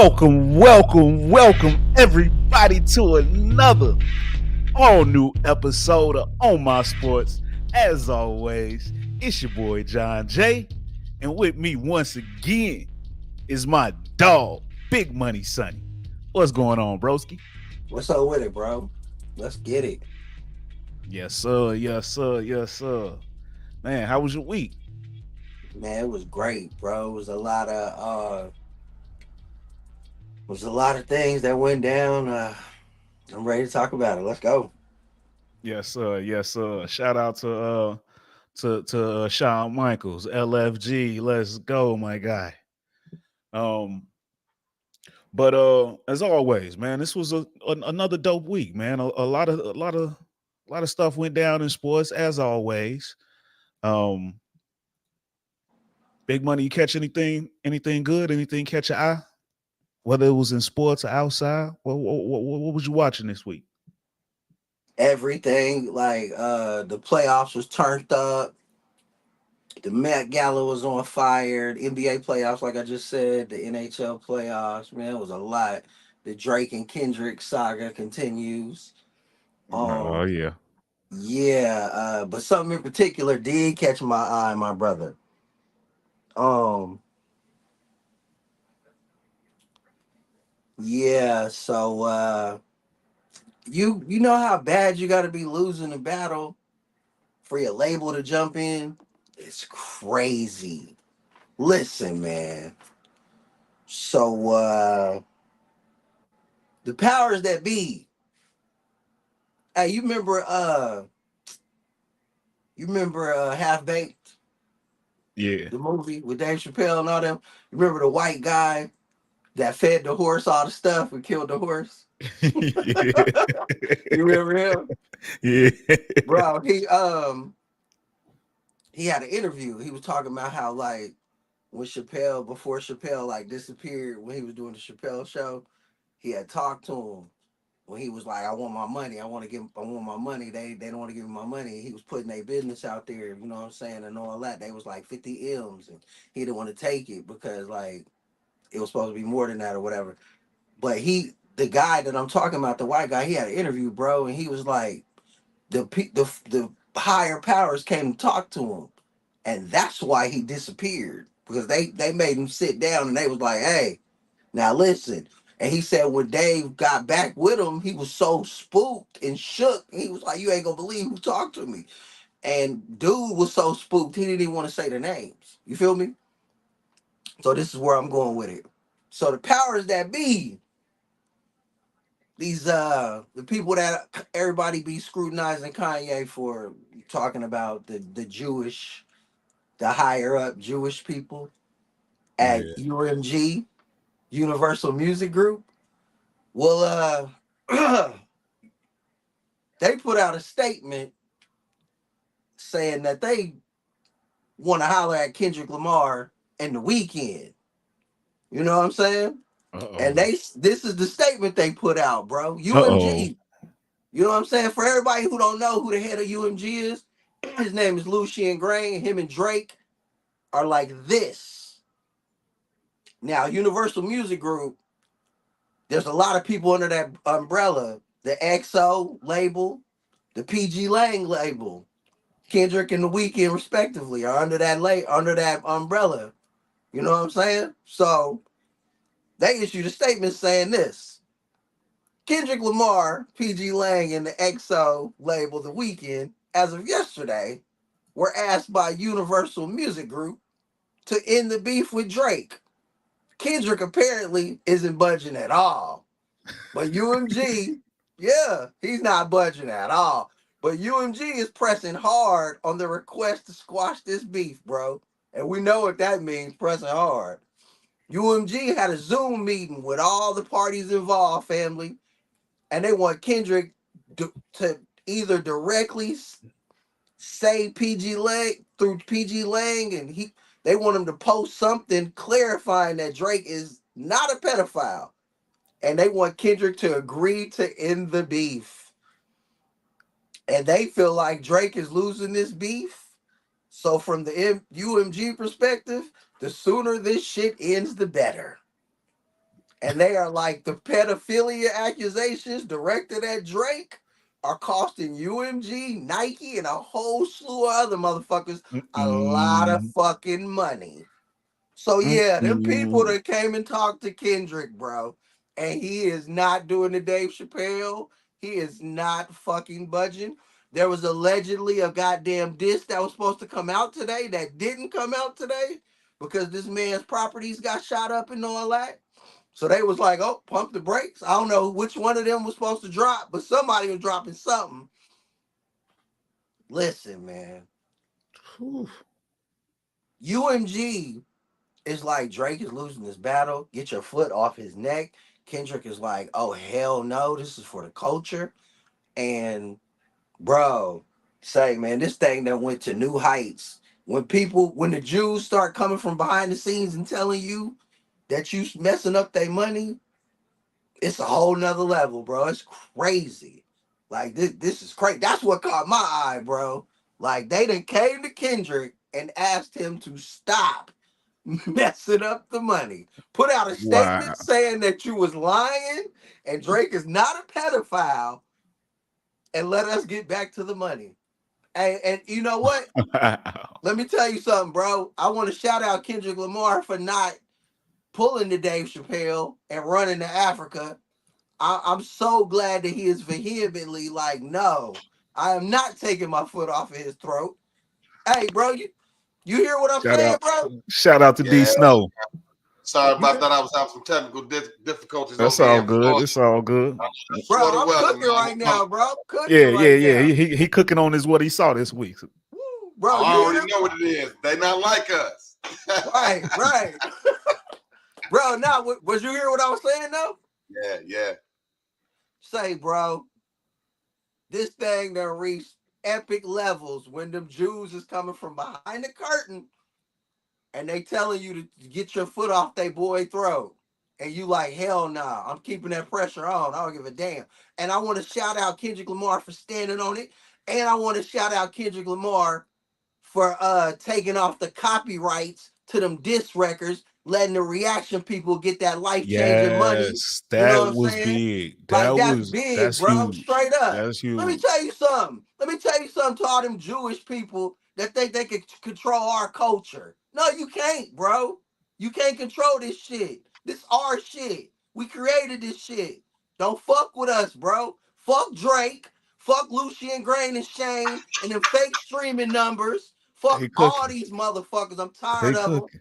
Welcome everybody to another all new episode of On My Sports. As always, it's your boy John J. And with me once again is my dog, Big Money Sonny. What's going on, broski? What's up with it, bro? Let's get it. Yes, sir. Yes, sir. Yes, sir. Man, how was your week? Man, it was great, bro. It was a lot of things that went down. I'm ready to talk about it. Let's go. Yes, sir. Yes, sir. Shout out to Shawn Michaels, LFG. Let's go, my guy. Um, but as always, man, this was another dope week, man. A lot of stuff went down in sports, as always. Um, Big Money, you catch anything good, anything catch your eye? Whether it was in sports or outside, what was you watching this week? Everything the playoffs was turned up. The Met Gala was on fire. The NBA playoffs, like I just said, the NHL playoffs. Man, it was a lot. The Drake and Kendrick saga continues. Oh Um, yeah. yeah, but something in particular did catch my eye, my brother. Um, yeah, so you know how bad you got to be losing a battle for your label to jump in? It's crazy. Listen, man. So the powers that be. Hey, you remember Half Baked, Yeah. the movie with Dave Chappelle and all them? You remember the white guy that fed the horse all the stuff and killed the horse? Yeah. You remember him? Yeah. Bro, he had an interview. He was talking about how when Chappelle, before Chappelle disappeared when he was doing the Chappelle show, he had talked to him when he was like, I want my money. I want my money. They don't want to give me my money. He was putting their business out there, you know what I'm saying, and all that. They was like 50 M's and he didn't want to take it because it was supposed to be more than that or whatever. But the guy that I'm talking about, the white guy, he had an interview, bro, and he was like, the higher powers came to talk to him, and that's why he disappeared because they made him sit down and they was like, "Hey, now listen." And he said when Dave got back with him, he was so spooked and shook. He was like, "You ain't gonna believe who talked to me." And dude was so spooked he didn't even want to say the names. You feel me? So this is where I'm going with it. So the powers that be, these the people that everybody be scrutinizing Kanye for talking about the Jewish, the higher up Jewish people at Yeah. UMG, Universal Music Group. Well, they put out a statement saying that they want to holler at Kendrick Lamar and the weekend. You know what I'm saying? And Uh-oh. this is the statement they put out, bro. Uh-oh. UMG. You know what I'm saying? For everybody who don't know who the head of UMG is, his name is Lucien Gray. Him and Drake are like this. Now, Universal Music Group, there's a lot of people under that umbrella. The XO label, the PG Lang label, Kendrick and The Weeknd, respectively, are under that umbrella. You know what I'm saying? So they issued a statement saying this. Kendrick Lamar, PG Lang, and the XO label, The Weeknd, as of yesterday, were asked by Universal Music Group to end the beef with Drake. Kendrick apparently isn't budging at all. But UMG, yeah, he's not budging at all. But UMG is pressing hard on the request to squash this beef, bro. And we know what that means, pressing hard. UMG had a Zoom meeting with all the parties involved, family, and they want Kendrick to either directly say PG Lang through PG Lang, and they want him to post something clarifying that Drake is not a pedophile, and they want Kendrick to agree to end the beef. And they feel like Drake is losing this beef. So from the UMG perspective, the sooner this shit ends, the better. And they are like the pedophilia accusations directed at Drake are costing UMG, Nike, and a whole slew of other motherfuckers a lot of Mm-mm. fucking money. So yeah, them people Mm-mm. that came and talked to Kendrick, bro, and he is not doing the Dave Chappelle. He is not fucking budging. There was allegedly a goddamn disc that was supposed to come out today that didn't come out today because this man's properties got shot up and all that. So they was like, oh, pump the brakes. I don't know which one of them was supposed to drop, but somebody was dropping something. Listen, man, Whew. UMG is like Drake is losing this battle. Get your foot off his neck. Kendrick is like, oh hell no, this is for the culture. And bro, say man, this thing that went to new heights. When the Jews start coming from behind the scenes and telling you that you messing up their money, it's a whole nother level, bro. It's crazy. Like this is crazy. That's what caught my eye, bro. Like they done came to Kendrick and asked him to stop messing up the money. Put out a Wow. statement saying that you was lying and Drake is not a pedophile, and let us get back to the money. And you know what? Wow. Let me tell you something, bro. I want to shout out Kendrick Lamar for not pulling the Dave Chappelle and running to Africa. I'm so glad that he is vehemently like, no, I am not taking my foot off of his throat. Hey, bro, you hear what I'm Shout saying, out. bro? Shout out to D Yeah. Snow. Sorry You about hear, that. I was having some technical difficulties That's over all here in good. Florida. It's all good. bro? For the I'm weather, cooking man. right now, bro. Cooking Yeah, yeah, right yeah. now. He cooking on his what he saw this week. Woo, bro, I you hear already them? know what it is. They not like us. Right, right. Bro, now, was you hear what I was saying, though? Yeah, yeah. Say, bro, this thing done reached epic levels when them Jews is coming from behind the curtain and they telling you to get your foot off they boy throat. And you like, hell nah, I'm keeping that pressure on. I don't give a damn. And I want to shout out Kendrick Lamar for standing on it. And I want to shout out Kendrick Lamar for taking off the copyrights to them diss records, letting the reaction people get that life-changing money. Yes, You know that what I'm was saying? big. Like that's big, That's bro. huge. Straight up. That's Let me huge. tell you something. Let me tell you something to all them Jewish people that think they can control our culture. No, you can't, bro. You can't control this shit. This our shit. We created this shit. Don't fuck with us, bro. Fuck Drake. Fuck Lucien Grain and Shane and them fake streaming numbers. Fuck He all cooking. these motherfuckers. I'm tired He of them. cooking.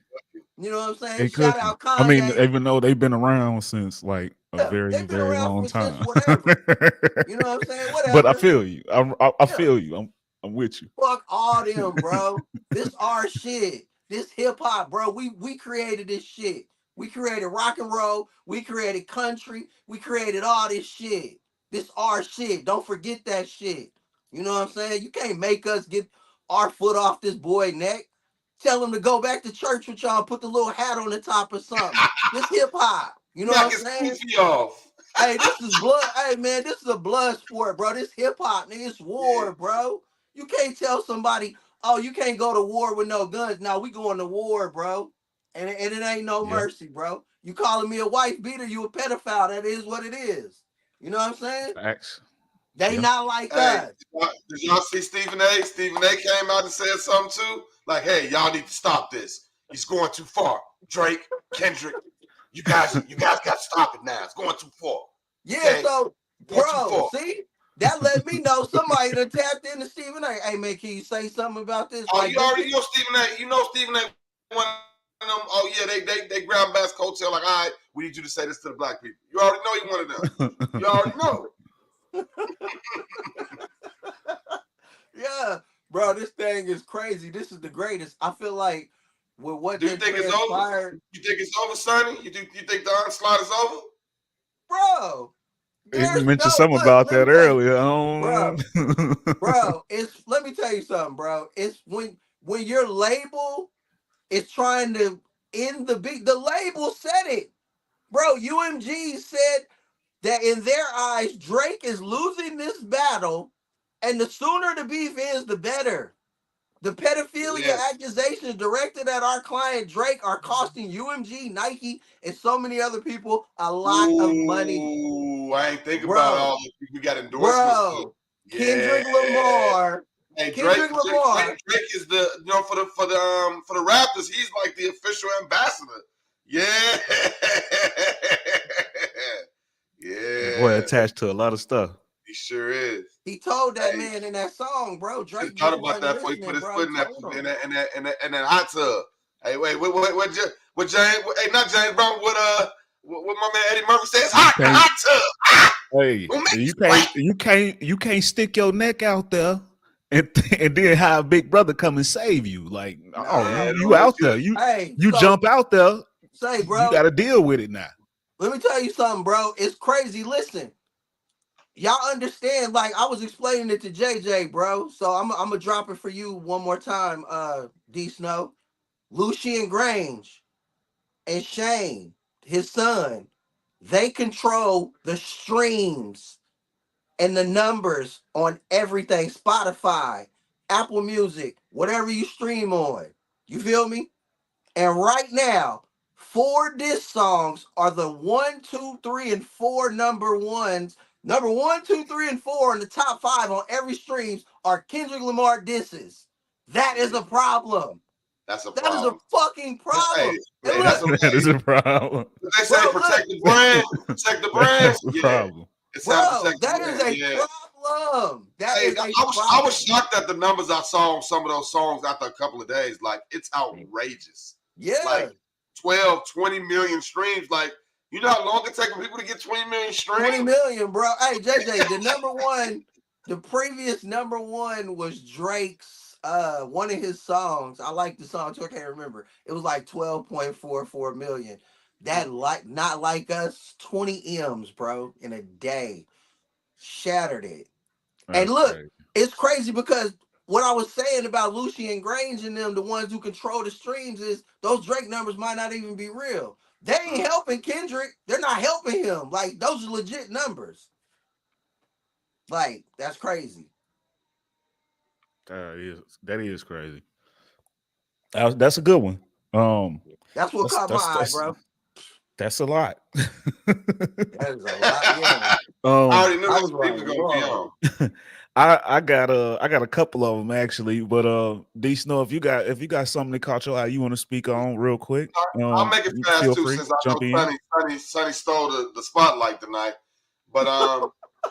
You know what I'm saying? He Shout cooking. out I mean, Kanye. even though they've been around since like a Yeah, very, they've been very around long for since time. whatever. You know what I'm saying? But I Whatever. feel you. I Yeah. feel you. I'm with you. Fuck all them, bro. This our shit. This hip hop, bro. We created this shit. We created rock and roll. We created country. We created all this shit. This our shit. Don't forget that shit. You know what I'm saying? You can't make us get our foot off this boy neck. Tell him to go back to church with y'all. Put the little hat on the top or something. This hip hop. You know Knock what I'm his saying? goofy off. Hey, this is blood. Hey, man, this is a blood sport, bro. This hip hop, nigga. It's Yeah, war, bro. You can't tell somebody, oh, you can't go to war with no guns. Now we going to war, bro. And it ain't no Yeah. mercy, bro. You calling me a wife beater, you a pedophile. That is what it is. You know what I'm saying? Facts. They Yeah. not like hey, us. did y'all see Stephen A? Stephen A came out and said something too. Like, hey, y'all need to stop this. He's going too far. Drake, Kendrick, you guys got to stop it now. It's going too far. Yeah, Okay, so, going too bro, far. see? That let me know somebody that tapped into Stephen A. Hey, man, can you say something about this? Oh, Like, you them already people. know Stephen A. You know Stephen A. One of them. Oh yeah, they ground bass coattail. Like, all right, we need you to say this to the black people. You already know he one of them. You already know. Yeah, bro, this thing is crazy. This is the greatest. I feel like with what Do you that think it's over? transpired, You think it's over, Sonny? You think the onslaught is over? bro, He there's mentioned no something look. about Let me that tell you, earlier. bro, bro. It's let me tell you something, bro. It's when your label is trying to end the beat. The label said it, bro. UMG said that in their eyes, Drake is losing this battle, and the sooner the beef is, the better. The pedophilia Yes. accusations directed at our client Drake are costing UMG, Nike, and so many other people a lot of money. Ooh, I ain't think about Bro. all the people got endorsements. Bro, Yeah. Kendrick Lamar. Hey, Kendrick Lamar. Drake is the for the Raptors. He's like the official ambassador. Yeah, yeah. Boy, attached to a lot of stuff. He sure is. He told that Hey. man in that song, bro. Drake Just thought just about wasn't that before he listening, put his bro. foot in that Told him. in that hot tub. Hey, wait, what James? Hey, not James Brown. What my man Eddie Murphy says? Hot tub. Hey, you can't stick your neck out there and then have Big Brother come and save you. Like, you out there. You jump out there. Say, bro, you got to deal with it now. Let me tell you something, bro. It's crazy. Listen, y'all understand? Like, I was explaining it to JJ, bro. So I'm gonna drop it for you one more time, D Snow. Lucian Grange and Shane, his son, they control the streams and the numbers on everything. Spotify, Apple Music, whatever you stream on. You feel me? And right now, 4 diss songs are the 1, 2, 3, and 4 number ones. Number 1, 2, 3, and 4 in the top 5 on every streams are Kendrick Lamar disses. That is a problem. That's a problem. That is a fucking problem. Hey, that is a problem. They say protect the brand, protect the brand. That's the problem. Bro, that is a problem. I was shocked at the numbers I saw on some of those songs after a couple of days. Like, it's outrageous. Yeah. Like 12, 20 million streams. Like, you know how long it takes for people to get 20 million streams? 20 million, bro. Hey, JJ, the previous number 1 was Drake's one of his songs. I like the song too. I can't remember. It was like 12.44 million. That Not Like Us, 20 M's, bro, in a day. Shattered it. That's and look, crazy. It's crazy because what I was saying about Lucian Grange and them, the ones who control the streams, is those Drake numbers might not even be real. They ain't helping Kendrick. They're not helping him. Like, those are legit numbers. Like, that's crazy. That is crazy. That's a good one. That's what caught my eye, bro. That's a lot. That is a lot. Yeah. I already knew this was gonna be on. I got a couple of them actually, but D Snow, if you got something that caught your eye you want to speak on real quick, I'll make it fast too, since I know Sonny stole the spotlight tonight. But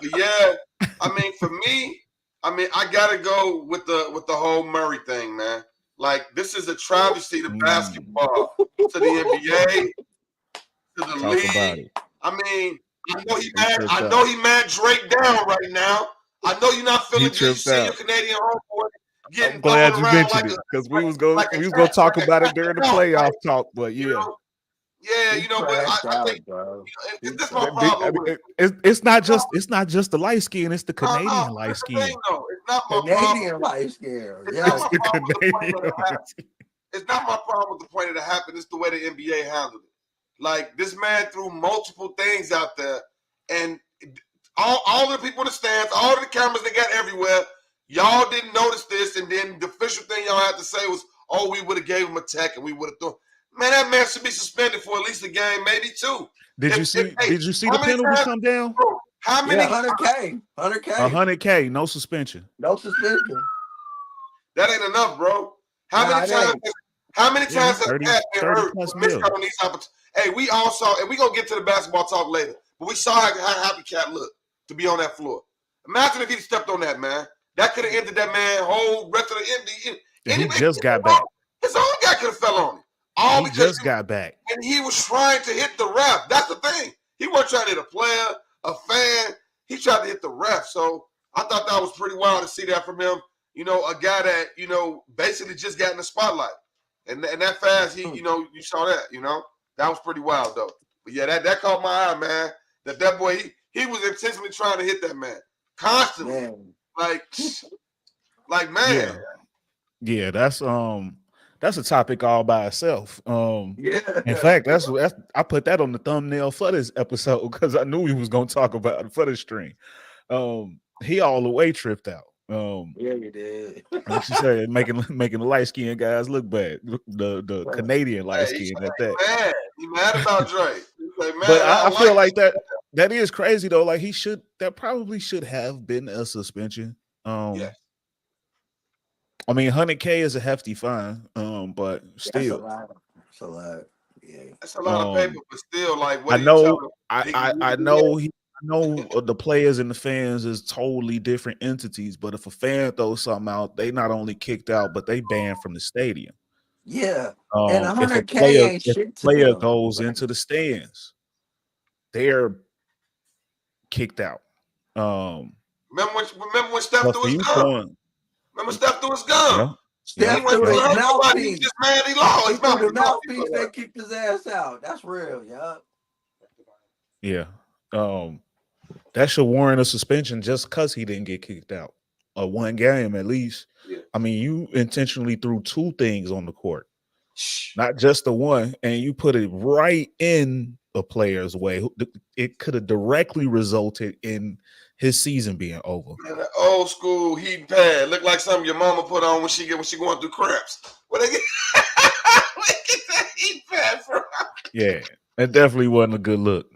yeah, I mean, for me, I gotta go with the whole Murray thing, man. Like, this is a travesty to basketball, to the NBA, to the league. I mean, I know he mad Drake down right now. I know you're not feeling good. You see your Canadian homeboy getting I'm glad you mentioned like it, because we was gonna talk about it during the playoff talk, but yeah. But I think this is my problem. It's not just the light skin; it's the Canadian light skin. It's not my Canadian light skin. Yeah, it's not my problem with the point of it happened. It's the way the NBA handled it. Like, this man threw multiple things out there, and all the people in the stands, all the cameras they got everywhere, y'all didn't notice this, and then the official thing y'all had to say was, "Oh, we would have gave him a tech, and we would have thrown." Man, that man should be suspended for at least a game, maybe 2. Did you see the penalty come down? Bro, how many? 100K. 100K, no suspension. No suspension. That ain't enough, bro. How many times has Pat been hurt? Hey, we all saw, and we gonna get to the basketball talk later, but we saw how happy Cat looked to be on that floor. Imagine if he'd stepped on that, man. That could have ended that man whole rest of the end. He just got back. His own guy could have fell on him. He just got back. And he was trying to hit the ref. That's the thing. He wasn't trying to hit a player, a fan. He tried to hit the ref. So I thought that was pretty wild to see that from him. You know, a guy that, basically just got in the spotlight. And that fast, you saw that, That was pretty wild, though. But yeah, that caught my eye, man. That boy, he was intentionally trying to hit that man. Constantly. Man. Like, man. Yeah, that's a topic all by itself. In fact, that's I put that on the thumbnail for this episode because I knew we was gonna talk about it for the stream. He all the way tripped out. Yeah, you did. Like you said, making the light skinned guys look bad. The Canadian light Hey, skin at that. mad. He mad about Drake. He say, man, But I I don't like feel like this. that is crazy though. Like that probably should have been a suspension. Yes. I mean, 100K is a hefty fine. But That's a still, lot. That's a lot. Yeah. That's a lot of paper, but still, like, what I are you telling know, him? I He can I, use I it again? know, I know the players and the fans is totally different entities. But if a fan throws something out, they not only kicked out, but they banned from the stadium. Yeah. And If a 100K ain't shit to player them. goes Right. into the stands, they're kicked out. Remember when Steph But threw for his you gun? throwing, Remember Steph threw his gun? yeah, yeah, He Steph wasn't threw yeah, trying his to hurt nobody. He was mouthpiece. just mad he lost. He His threw mouth, the his mouthpiece mouthpiece was hurt. that kicked his ass out. That's real, yeah. yeah. That should warrant a suspension just because he didn't get kicked out. One game at least. Yeah. I mean, you intentionally threw two things on the court, Shh. not just the one, and you put it right in a player's way. It could have directly resulted in his season being over. Man, that old school heat pad look like something your mama put on when she going through cramps. Where they get, where they get that heat pad from? Yeah, that definitely wasn't a good look.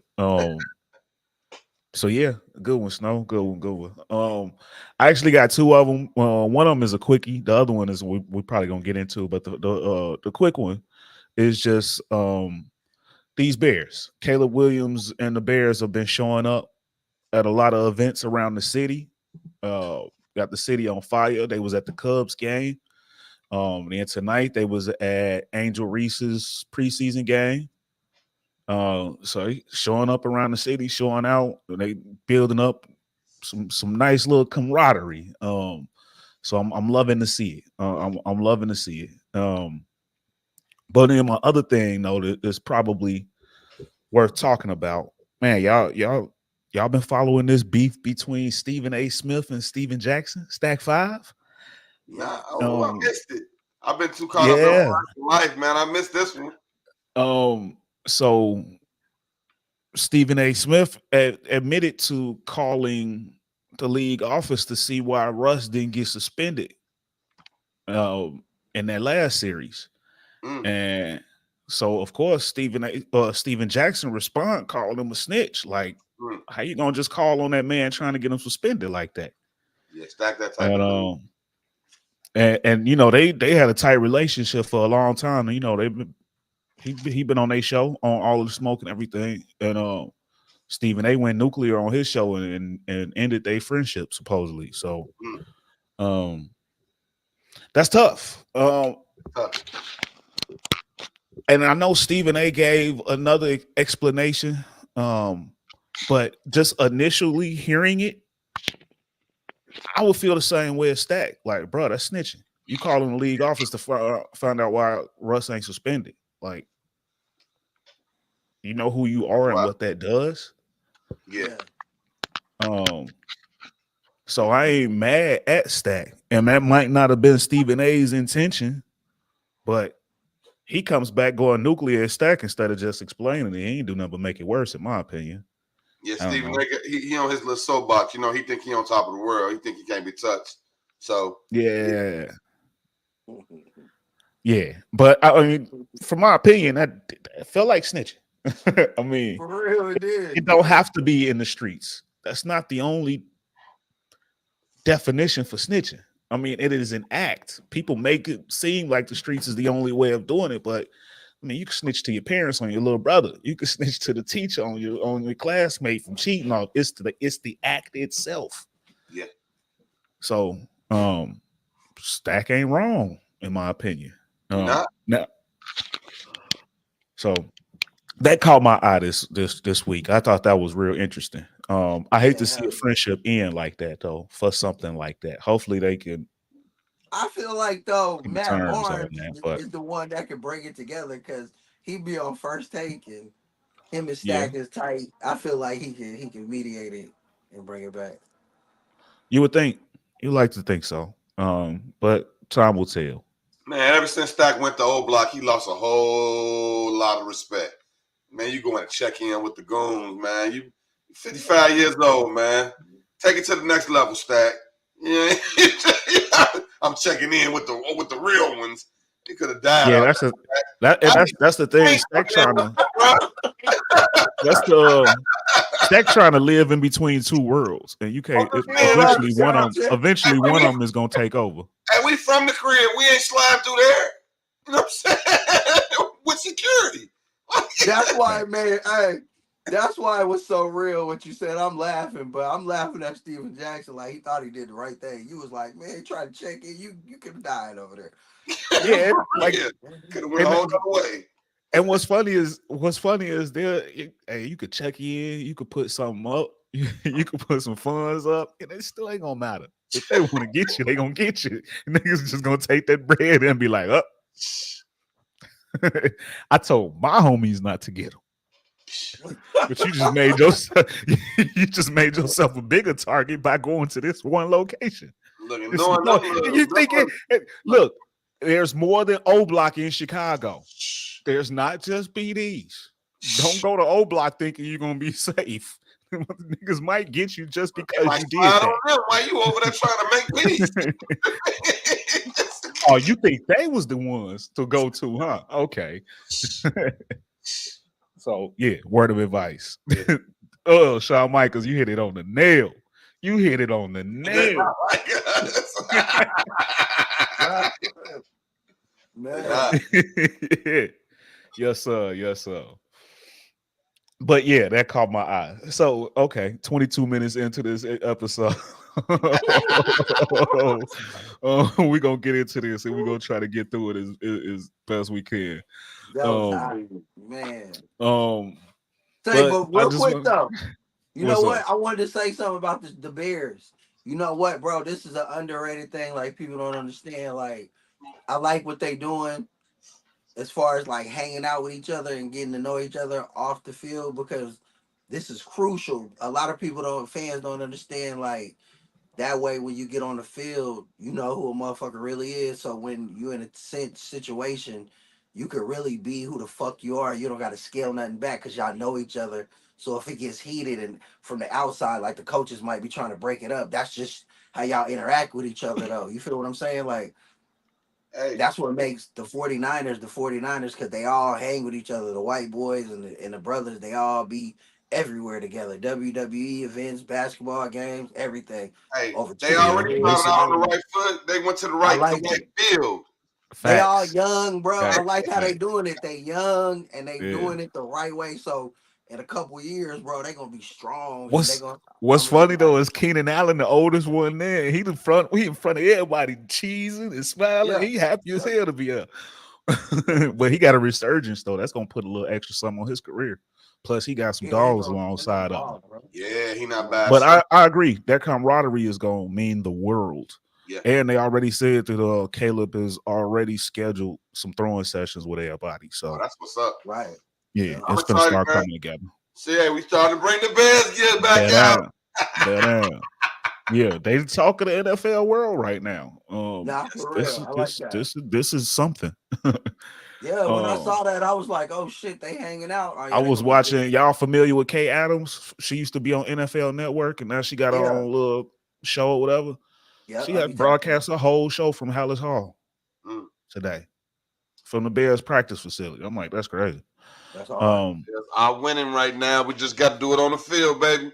So yeah, good one, Snow. Good one, good one. I actually got two of them. One of them is a quickie. The other one is we're probably gonna get into, but the quick one is just these Bears. Caleb Williams and the Bears have been showing up at a lot of events around the city. Got the city on fire. They was at the Cubs game. Then tonight they was at Angel Reese's preseason game. So showing up around the city, showing out, they building up some nice little camaraderie. So I'm loving to see it. I'm loving to see it. But then my other thing though that is probably worth talking about, man, y'all been following this beef between Stephen A. Smith and Steven Jackson, Stack 5. Nah, I missed it. I've been too caught up in Yeah. life, man. I missed this one. So Stephen A. Smith admitted to calling the league office to see why Russ didn't get suspended in that last series. And so, of course, Steven Jackson called him a snitch. Like, how you gonna just call on that man trying to get him suspended like that? Yeah, Stack that type of dude. And you know they had a tight relationship for a long time. And, you know he been on their show on All of the Smoke and everything. And Stephen A went nuclear on his show and ended their friendship supposedly. So that's tough. And I know Stephen A gave another explanation, but just initially hearing it, I would feel the same way as Stack. Like, bro, that's snitching. You calling the league office to find out why Russ ain't suspended. Like, you know who you are and what that does. Yeah. So I ain't mad at Stack, and that might not have been Stephen A's intention, but he comes back going nuclear at Stack instead of just explaining it. He ain't do nothing but make it worse, in my opinion. Yeah, Stephen, he on his little soapbox. You know, he think he on top of the world. He think he can't be touched. So yeah. But I mean, from my opinion, that felt like snitching. I mean, for real, it did. It don't have to be in the streets. That's not the only definition for snitching. I mean, it is an act. People make it seem like the streets is the only way of doing it, but I mean, you can snitch to your parents on your little brother. You can snitch to the teacher on your classmate from cheating on. It's the act itself. Yeah. So Stack ain't wrong, in my opinion. Now, so that caught my eye this week. I thought that was real interesting. I hate to see a friendship end like that though, for something like that. Hopefully they can. I feel like though Matt Barnes is the one that can bring it together because he be on First Take and him and Stack is tight. I feel like he can mediate it and bring it back. You would think. You like to think so. But time will tell. Man, ever since Stack went to Old Block, he lost a whole lot of respect. Man, you going to check in with the goons, man. You 55 years old, man. Take it to the next level, Stack. Yeah, I'm checking in with the real ones. He could have died Yeah, out that's the thing. there. Stack trying to Bro. that's the Stack trying to live in between two worlds, and you can't. I'm just being Right, Eventually, honest. one of shout them, out eventually one of them is gonna take over. And we from the crib. We ain't slide through there. You know what I'm saying? With security. That's why, man. Hey, that's why it was so real what you said. I'm laughing, but I'm laughing at Steven Jackson like he thought he did the right thing. You was like, man, try to check in. You could have died over there. Yeah, like, Yeah. Could have went a whole other way. and what's funny is there. Hey, you could check in, you could put something up, you could put some funds up, and it still ain't gonna matter. If they want to get you, they gonna get you. Niggas just gonna take that bread and be like, "Up." I told my homies not to get them, but you just made yourself a bigger target by going to this one location. Look, and You think look, there's more than 𝑜𝓁𝓁𝓁 in Chicago. There's not just BDs. Don't go to 𝑂 thinking you're gonna be safe. Niggas might get you just because you did that. Why you over there trying to make peace? Oh, you think they was the ones to go to, huh? Okay. So yeah, word of advice. Oh, Shawn Michaels, you hit it on the nail. You hit it on the nail. Man. Yes, sir. Yes, sir. But yeah, that caught my eye. So okay, 22 minutes into this episode. We're gonna get into this and we're gonna try to get through it as best we can. That was man. But But real quick though, you know what? up? I wanted to say something about the Bears. You know what, bro? This is an underrated thing. Like people don't understand. Like I like what they doing as far as like hanging out with each other and getting to know each other off the field because this is crucial. A lot of fans don't understand like that way when you get on the field, you know who a motherfucker really is. So when you're in a situation, you could really be who the fuck you are. You don't got to scale nothing back because y'all know each other. So if it gets heated and from the outside, like the coaches might be trying to break it up, that's just how y'all interact with each other though. You feel what I'm saying? Like, that's what makes the 49ers because they all hang with each other. The white boys and the brothers, they all be everywhere together. WWE events, basketball games, everything. Hey, they already started out on the right foot. They went to the right field. Facts. They all young, bro. I like how they doing it. They young and they doing it the right way. So in a couple of years, bro, they gonna be strong. What's funny though is Keenan Allen, the oldest one there. He in front of everybody, cheesing and smiling. Yeah. He happy as hell to be up. But he got a resurgence though. That's gonna put a little extra something on his career. Plus, he got some dogs alongside of him. Yeah, he not bad. But I agree. That camaraderie is gonna mean the world. Yeah. And they already said that Caleb has already scheduled some throwing sessions with everybody. So that's what's up. Right. Yeah, it's gonna start coming together. See, we starting to bring the Bears gear back out. Yeah, they talk of the NFL world right now. This is something. Yeah, when I saw that, I was like, "Oh shit, they hanging out." Oh, yeah, I was watching. Y'all familiar with Kay Adams? She used to be on NFL Network, and now she got her own little show or whatever. Yeah, she had broadcast a whole show from Hallis Hall today, from the Bears practice facility. I'm like, that's crazy. That's all. I'm winning right now. We just got to do it on the field, baby.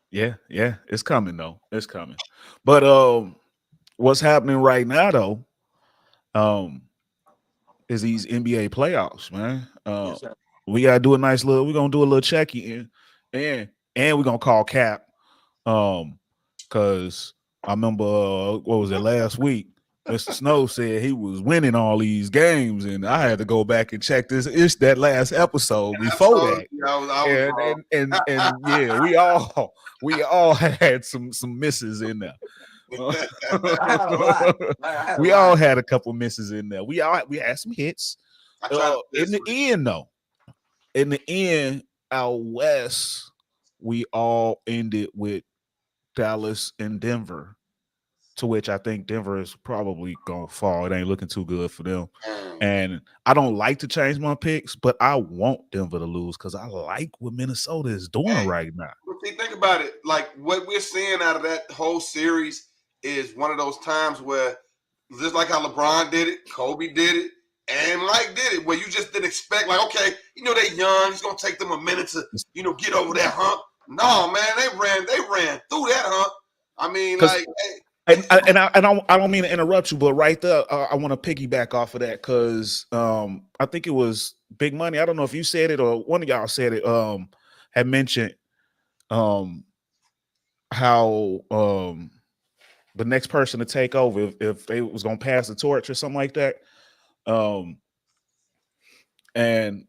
Yeah, it's coming though. It's coming. But what's happening right now though? Is these NBA playoffs, man. We gotta do a nice little. We're gonna do a little check-in, and we're gonna call Cap, because I remember what was it last week? Mr. Snow said he was winning all these games, and I had to go back and check that last episode before that. And yeah, we all had some misses in there. We all had a couple misses in there. We had some hits. In the end, though, out west, we all ended with Dallas and Denver, to which I think Denver is probably gonna fall. It ain't looking too good for them. And I don't like to change my picks, but I want Denver to lose because I like what Minnesota is doing right now. See, think about it. Like what we're seeing out of that whole series is one of those times where, just like how LeBron did it, Kobe did it, and Mike did it, where you just didn't expect, like, okay, they young, it's gonna take them a minute to, get over that hump. No, man, they ran through that hump. I mean, like, hey. I don't mean to interrupt you, but right there, I want to piggyback off of that because I think it was Big Money. I don't know if you said it or one of y'all said it. Had mentioned how the next person to take over, if they was gonna pass the torch or something like that, and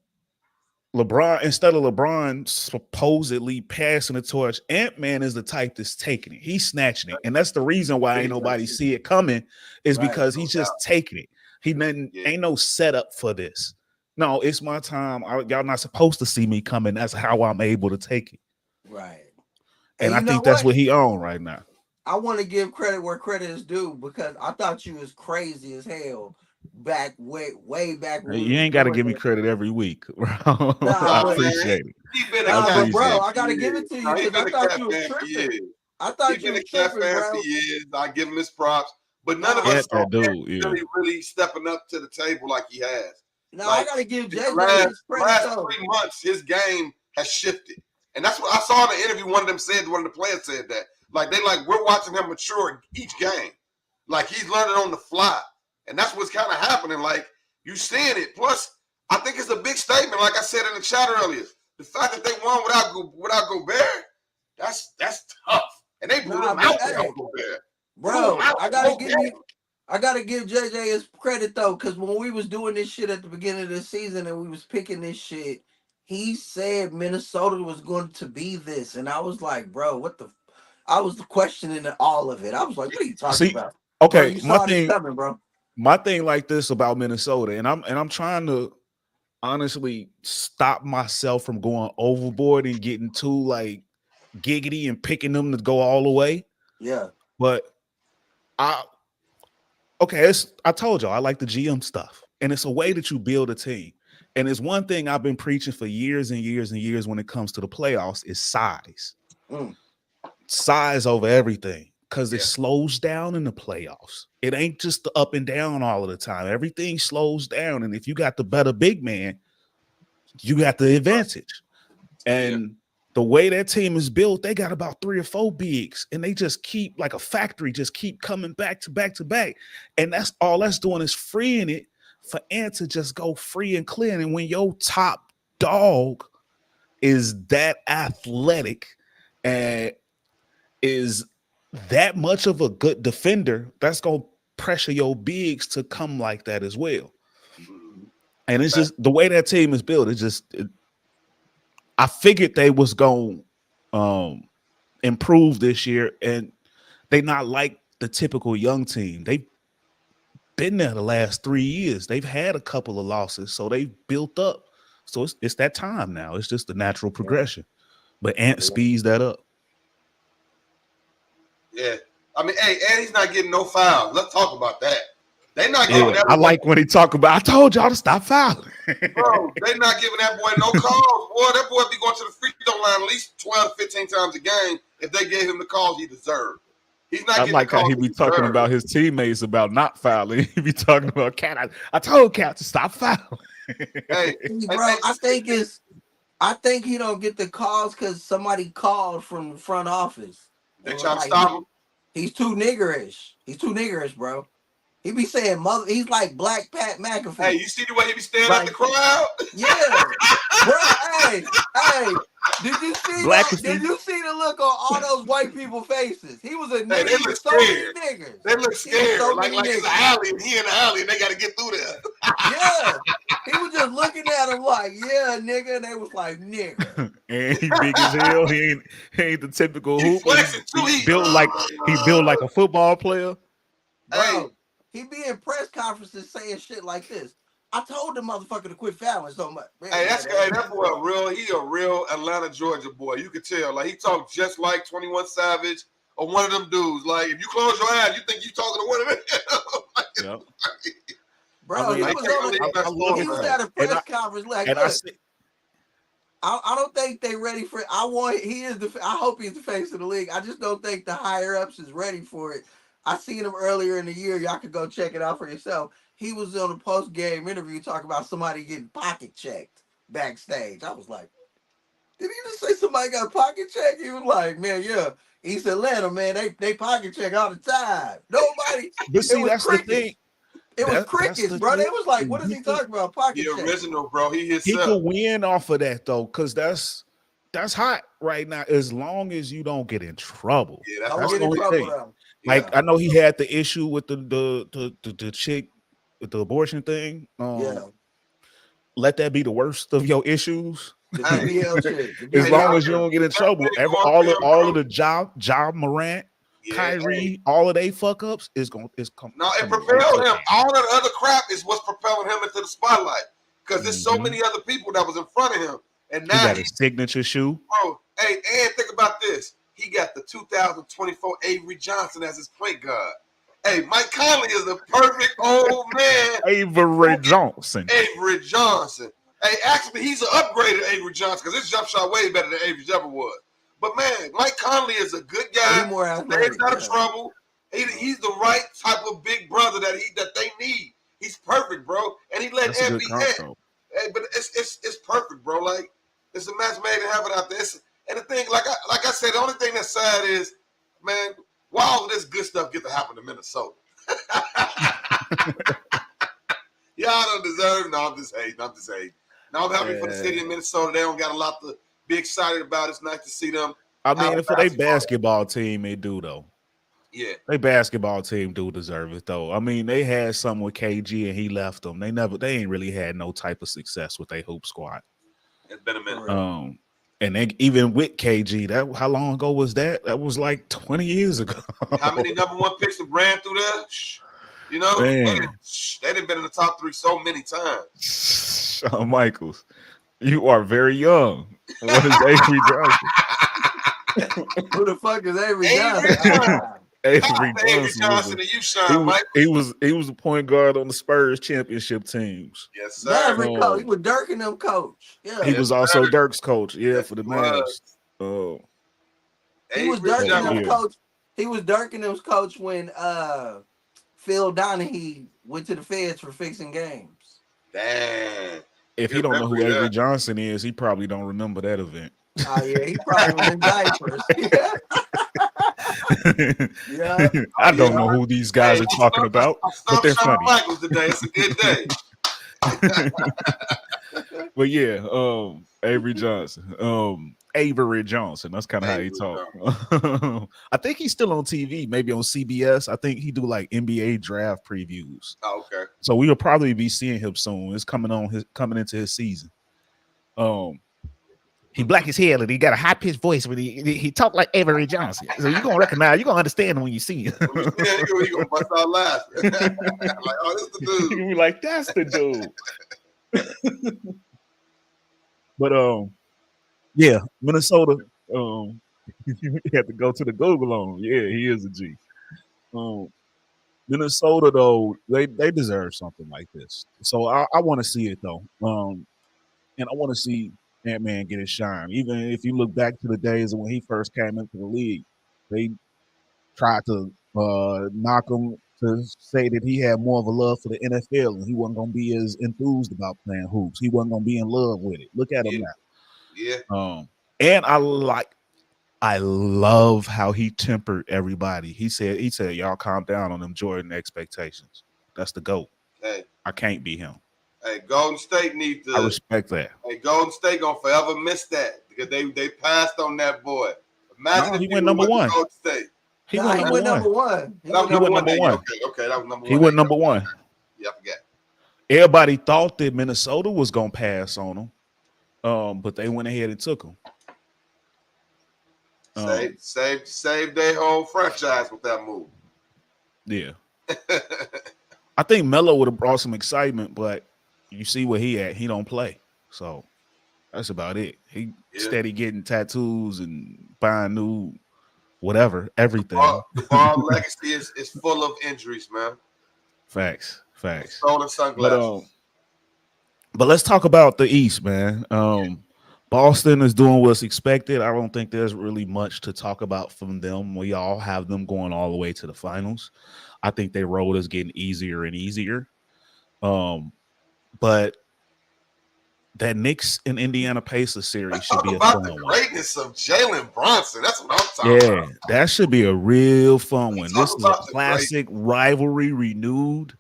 LeBron, instead of LeBron supposedly passing the torch, Ant-Man is the type that's taking it. He's snatching it. And that's the reason why ain't nobody see it coming, is because he's just taking it. He ain't no setup for this. No, it's my time. Y'all not supposed to see me coming. That's how I'm able to take it. Right. And I think that's what he on right now. I want to give credit where credit is due, because I thought you was crazy as hell back way back when you ain't got to give me credit every week, bro. I appreciate it. But bro, I gotta give it to you because I thought you was tripping. I thought you was tripping, bro. I give him his props, but none of us saw him really stepping up to the table like he has. No, I gotta give JJ last 3 months, his game has shifted, and that's what I saw in the interview. One of the players said that, we're watching him mature each game, like he's learning on the fly. And that's what's kind of happening. Like, you seeing it. Plus, I think it's a big statement. Like I said in the chat earlier, the fact that they won without Gobert, that's tough. And they blew them out without Gobert. Bro, I gotta give JJ his credit though, because when we was doing this shit at the beginning of the season and we was picking this shit, he said Minnesota was going to be this, and I was like, bro, what the? I was questioning all of it. I was like, what are you talking about? Okay, bro, you saw this coming, bro. My thing like this about Minnesota, and I'm trying to honestly stop myself from going overboard and getting too like giggity and picking them to go all the way. Yeah. But I told y'all I like the GM stuff. And it's a way that you build a team. And it's one thing I've been preaching for years and years and years when it comes to the playoffs is size. Size over everything. Because it slows down in the playoffs. It ain't just the up and down all of the time. Everything slows down. And if you got the better big man, you got the advantage. And the way that team is built, they got about 3 or 4 bigs. And they just keep, like a factory, just keep coming back to back to back. And that's all that's doing is freeing it for Ant to just go free and clear. And when your top dog is that athletic and is that much of a good defender, that's going to pressure your bigs to come like that as well. And it's just the way that team is built. I figured they was going to improve this year, and they not like the typical young team. They've been there the last 3 years. They've had a couple of losses, so they've built up. So it's that time now. It's just the natural progression. But Ant speeds that up. Yeah. I mean, hey, and he's not getting no fouls. Let's talk about that. They not giving that. I like when he talk about, I told y'all to stop fouling. Bro, they not giving that boy no calls. Boy, that boy be going to the free throw line at least 12 to 15 times a game if they gave him the calls he deserved. He's not getting the calls. I like how he be talking about his teammates about not fouling. He be talking about Cat. I told Cat to stop fouling. Hey, bro, I think he don't get the calls because somebody called from the front office. They trying to stop him. He's too niggerish. He's too niggerish, bro. He be saying mother. He's like Black Pat McAfee. Hey, you see the way he be staring at the crowd? Yeah, bro. Hey. Did you see the look on all those white people faces? He was a nigga. They look scared. They look scared. Like it's an alley, and he in the alley, and they got to get through there. Yeah, he was just looking at him like, "Yeah, nigga," and they was like, "Nigga." And he big as hell. He ain't the typical hoop. He built like a football player. Bro, he be in press conferences saying shit like this. I told the motherfucker to quit fouling so much. Man, hey, that boy he a real Atlanta, Georgia boy. You could tell. Like, he talked just like 21 Savage or one of them dudes. Like, if you close your eyes, you think you talking to one of them. Yep. Bro, he was at a press conference like, I don't think they ready for it. I hope he's the face of the league. I just don't think the higher ups is ready for it. I seen him earlier in the year. Y'all could go check it out for yourself. He was on a post game interview talking about somebody getting pocket checked backstage. I was like, did he just say somebody got pocket checked? He was like, man, yeah. East Atlanta, man, they pocket check all the time. Nobody. But It see, was that's the thing. crickets. It was That's crickets, the bro. They thing. was like, what is he talking about? Pocket The check. original, bro. He He himself. could win off of that though, because that's hot right now. As long as you don't get in trouble, Yeah, Don't that's that's get the in only trouble thing. though. Like Yeah, I know he had the issue with the chick with the abortion thing. yeah. Let that be the worst of your issues. The Hey, BBL shit. The As hey, long nah, as you BBL. don't get in that trouble, thing going all for of him, all of bro. the job Morant, Yeah, hey. Kyrie, all of they fuck ups is No, it coming right to propelled an him. end. All that other crap is what's propelling him into the spotlight. Because there's so Mhm. many other people that was in front of him. And He now got a signature shoe. bro, hey, and think about this. He got the 2024 Avery Johnson as his point guard. Hey, Mike Conley is the perfect old man. Avery Johnson. Avery Johnson. Hey, actually, he's an upgraded Avery Johnson because his jump shot way better than Avery ever was. But man, Mike Conley is a good He guy. more Stays athletic. out Yeah. of trouble. He's the right type of big brother that they need. He's perfect, bro. And he let That's a Ed good be comp Ed. though. Hey, but it's perfect, bro. Like it's a match made in heaven out there. And the thing, like I said, the only thing that's sad is, man, why all of this good stuff get to happen to Minnesota? Y'all don't deserve. No, I'm just hating. No, I'm happy for the city of Minnesota. They don't got a lot to be excited about. It's nice to see them. I mean, for their basketball. basketball team, they do though. Yeah, They basketball team do deserve it though. I mean, they had some with KG and he left them. They ain't really had no type of success with their hoop squad. it's been a minute. And they, even with KG, that how long ago was that? That was like 20 years ago. How many number one picks have ran through there? You know, Man. they done been in the top 3 so many times. Shawn Michaels, you are very young. What is Avery Johnson? Who the fuck is Avery Avery Johnson? Johnson. Avery Avery Johnson Johnson and you, he Shawn was Michaels. he was a point guard on the Spurs championship teams. Yes, sir. Maverick coach. He was Dirk and them coach. Yeah. He was also Dirk's coach, Yes, for the he was. Mavs. He was Avery Dirk and Johnson. them coach. He was Dirk and them coach when Phil Donahue went to the feds for fixing games. Damn. If he don't know who Avery Johnson is, he probably don't remember that event. Oh yeah, he probably was in diapers. Yeah. I don't know who these guys are talking about, but they're Shawn funny. Michaels today. It's a good day. But yeah, Avery Johnson. Avery Johnson. That's kind of how he talk. I think he's still on TV, maybe on CBS. I think he do like NBA draft previews. Oh, okay. So we will probably be seeing him soon. It's coming into his season. He black as hell and he got a high pitched voice when he talk like Avery Johnson. So you're gonna recognize, you're gonna understand him when you see him. You're gonna bust out laughing. Like, oh, this is the dude. You're gonna be like, that's the dude. But yeah, Minnesota. You have to go to the Google on him. Yeah, he is a G. Minnesota though, they deserve something like this. So I want to see it though. And I want to see Ant-Man get his shine. Even if you look back to the days of when he first came into the league, they tried to knock him to say that he had more of a love for the NFL and he wasn't going to be as enthused about playing hoops. He wasn't going to be in love with it. Look at him now. Yeah. And I love how he tempered everybody. He said, y'all calm down on them Jordan expectations. That's the GOAT. Hey. I can't be him. Hey, Golden State need to. I respect that. Hey, Golden State gonna forever miss that because they passed on that boy. Imagine if he went number one. Golden State. He went number one. He went number one. Okay, that was number one. He went number one. Yeah, I forgot. Everybody thought that Minnesota was gonna pass on him, but they went ahead and took him. Save their whole franchise with that move. Yeah. I think Melo would have brought some excitement, but you see where he at. He don't play. So that's about it. He steady getting tattoos and buying new whatever, everything. The ball legacy is full of injuries, man. Facts. Stolen sunglasses. But let's talk about the East, man. Boston is doing what's expected. I don't think there's really much to talk about from them. We all have them going all the way to the finals. I think their road is getting easier and easier. But that Knicks and Indiana Pacers series Let's should talk be a about fun the one. greatness of Jalen Brunson. That's what I'm talking Yeah, about. that should be a real fun We one. talk This is a about the great. classic rivalry renewed.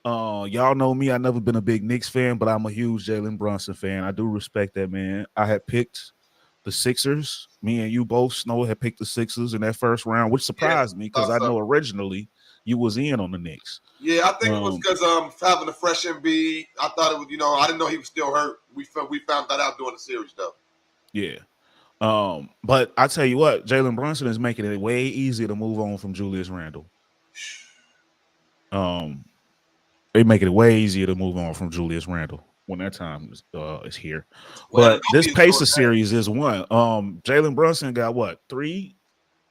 Y'all know me. I never been a big Knicks fan, but I'm a huge Jalen Brunson fan. I do respect that man. I had picked the Sixers. Me and you both, Snow, had picked the Sixers in that first round, which Yeah, surprised me because thought I so. know originally you was in on the Knicks. Yeah, I think it was because having a fresh MB. I thought it was, I didn't know he was still hurt. We found that out during the series though. Yeah. But I tell you what, Jalen Brunson is making it way easier to move on from Julius Randle. They making it way easier to move on from Julius Randle when that time is here. Well, But this Anunoby is doing Pacer series is one. Jalen Brunson got what,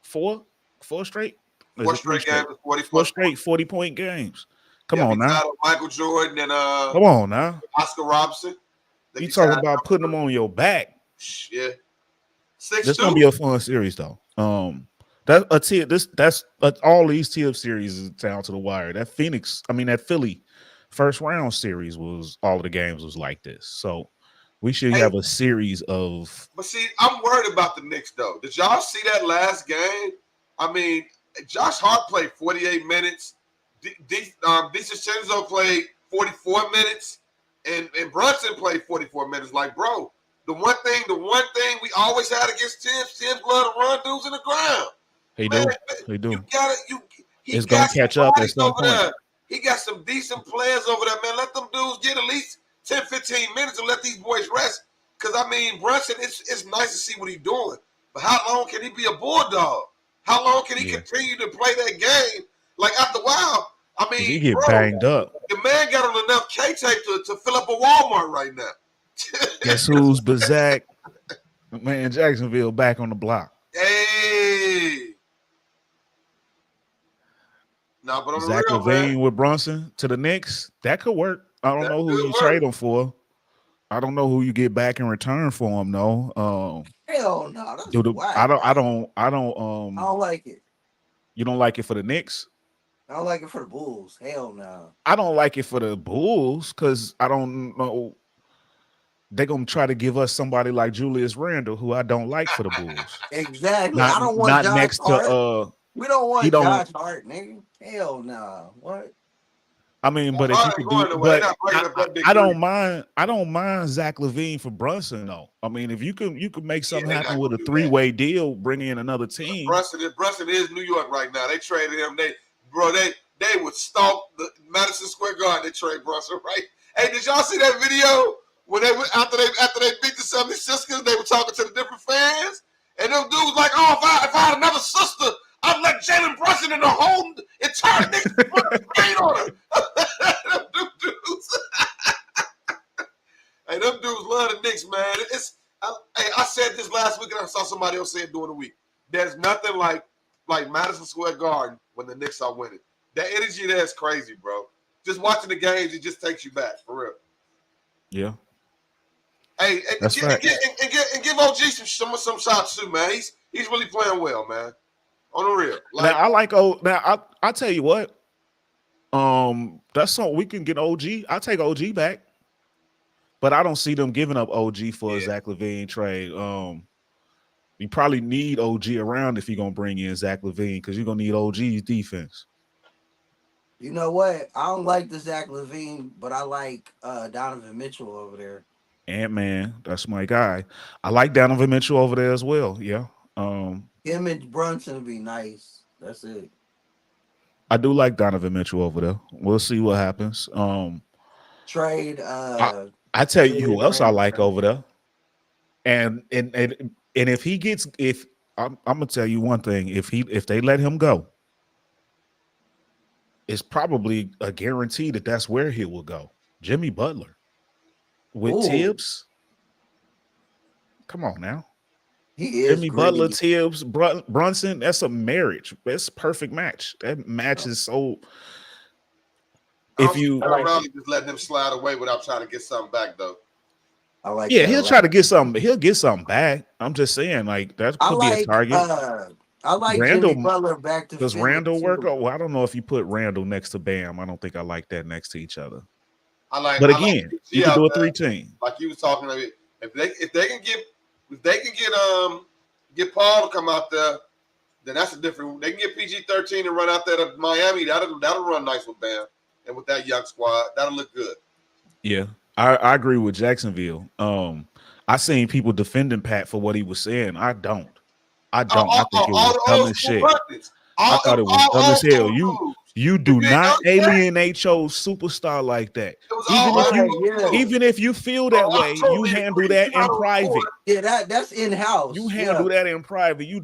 four straight? Is four it three straight games straight? with 40 Four plus straight points. 40-point games. Come Yeah, on he now. tied up Michael Jordan and Come on now. Oscar Robertson. You talking about putting them on your back. Yeah. This 6'2". gonna be a fun series though. That a tier. That's all these tier series is down to the wire. That Philly first round series was all of the games was like this. So we should have a series of. But see, I'm worried about the Knicks though. Did y'all see that last game? I mean, Josh Hart played 48 minutes. DiVincenzo played 44 minutes, and Brunson played 44 minutes. Like, bro, the one thing we always had against Tim's love to run dudes in the ground. He Man, do. He It's got gonna some catch up at bodies some over point. there. He got some decent players over there, man. Let them dudes get at least 10, 15 minutes and let these boys rest. Because, I mean, Brunson, it's nice to see what he's doing. But how long can he be a bulldog? How long can he continue to play that game? Like, after a while, I mean, he get banged up. The man got on enough K-tape to fill up a Walmart right now. Guess who's Bazak? Man, Jacksonville back on the block. Hey. No, but on Zach the real, LaVine man, with Brunson to the Knicks, that could work. I don't know who you trade him for. I don't know who you get back in return for him, though. Hell no, that's whack. I don't like it. You don't like it for the Knicks? I don't like it for the Bulls. Hell no. I don't like it for the Bulls because I don't know. They're gonna try to give us somebody like Julius Randle, who I don't like for the Bulls. Exactly. I don't want Josh next Hart. to we don't want Josh Hart, nigga. Hell no. What? I mean, but if you could do, but I don't mind. I don't mind Zach LaVine for Brunson though. I mean, if you could make something happen with a 3-way deal, bring in another team. Brunson is New York right now. They traded him. They would stalk the Madison Square Garden. They trade Brunson, right? Hey, did y'all see that video when they after they beat the 76ers? They were talking to the different fans, and them dudes like, oh, if I had another sister, I'd let Jalen Brunson and the whole entire Knicks paint on her. Them dudes. Hey, them dudes love the Knicks, man. I said this last week, and I saw somebody else say it during the week. There's nothing like Madison Square Garden when the Knicks are winning. That energy there is crazy, bro. Just watching the games, it just takes you back, for real. Yeah. Hey, and give OG some shots too, man. He's really playing well, man. On the real. Now I like I tell you what. That's something we can get OG. I'll take OG back. But I don't see them giving up OG for a Zach LaVine trade. You probably need OG around if you're gonna bring in Zach LaVine because you're gonna need OG's defense. You know what? I don't like the Zach LaVine, but I like Donovan Mitchell over there. Ant-Man, that's my guy. I like Donovan Mitchell over there as well. Yeah. Him and Brunson would be nice. That's it. I do like Donovan Mitchell over there. We'll see what happens. Trade. I tell you who else I like over there. And if he gets I'm gonna tell you one thing, if they let him go, it's probably a guarantee that's where he will go. Jimmy Butler with Tibbs. Come on now. He is Jimmy Butler, Tibbs, Brunson. That's a marriage. That's a perfect match. That match is so. I'd rather just let them slide away without trying to get something back, though. I like Yeah, that a he'll try lot. to get something. He'll get something back. I'm just saying, like that I could be a like target. Jimmy Randall Butler back to does Philly Randall work? too. Oh, well, I don't know if you put Randall next to Bam. I don't think I like that next to each other. I like But again, you PG could out do a there. 3-team. Like you was talking about, if they can get Paul to come out there, then that's a different. They can get PG-13 and run out there to Miami. That'll run nice with Bam and with that young squad. That'll look good. Yeah, I agree with Jacksonville. I seen people defending Pat for what he was saying. I don't. I think it All was the dumb old as school shit. practice. I thought it was dumb All as hell. old moves. You If do you ain't not noticed that, alienate your superstar like that. it was Even all if Right, you yeah. moves. even if you feel Oh, that I way, you totally handle agree. that You in gotta private. record. Yeah, that's in house. You Yeah. handle that in private. You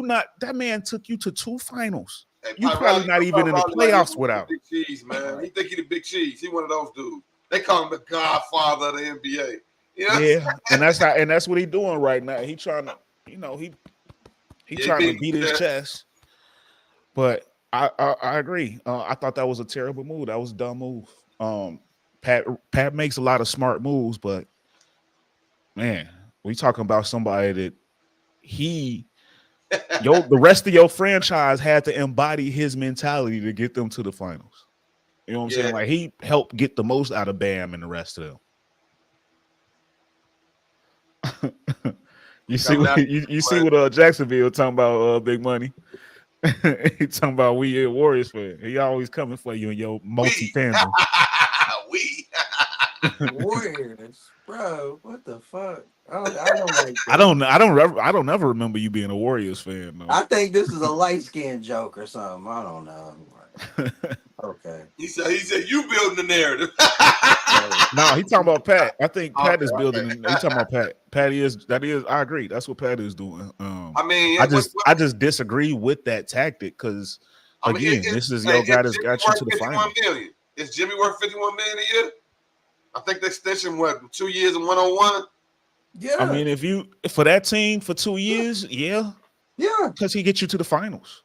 not that man took you to 2 finals. Hey, You Pat probably Riley, not even Pat in the Riley, like he playoffs without him. the big cheese, man. He think he the big cheese. He one of those dudes. They call him the Godfather of the NBA. You know? Yeah, and that's what he doing right now. He trying to, he Yeah, trying to he beat his chest. But I agree. I thought that was a terrible move. That was a dumb move. Pat makes a lot of smart moves, but man, we talking about somebody that the rest of your franchise had to embody his mentality to get them to the finals. You know what I'm saying? Like he helped get the most out of Bam and the rest of them. You see what Jacksonville talking about big money. He talking about we Warriors fan. He always coming for you and your multi fandom. Warriors, bro. What the fuck? I don't like I that. don't ever remember you being a Warriors fan though. I think this is a light skinned joke or something. I don't know. Okay. He said you building the narrative. No, he talking about Pat. I think Pat is building. He talking about Pat. Pat is. I agree. That's what Pat is doing. I mean, I just disagree with that tactic because this is your guy that's got you to the final. Is Jimmy worth $51 million a year? I think the extension 2 years and 101. Yeah. I mean, if you for that team for 2 years, yeah, because he gets you to the finals.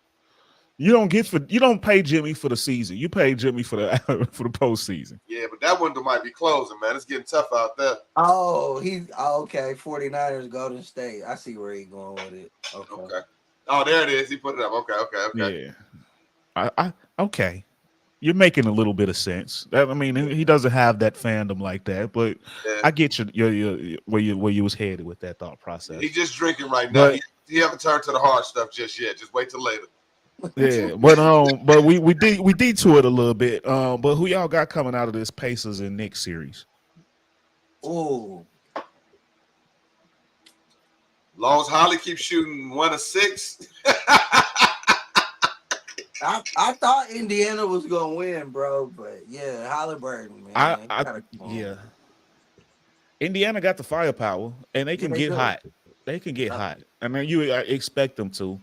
You don't pay Jimmy for the season. You pay Jimmy for the for the postseason. Yeah, but that window might be closing, man. It's getting tough out there. Oh, okay. 49ers, Golden State. I see where he's going with it. Okay. Oh, there it is. He put it up. Okay. Yeah. Okay. You're making a little bit of sense. He doesn't have that fandom like that, but I get your where you was headed with that thought process. He's just drinking right now. He haven't turned to the hard stuff just yet. Just wait till later. Yeah, but we detoured a little bit. But who y'all got coming out of this Pacers and Knicks series? Oh, Long as Holly keeps shooting 1 of 6. I thought Indiana was gonna win, bro, but yeah, Halliburton, man. Yeah. Indiana got the firepower, and they can get hot. They can get hot. I mean, you expect them to.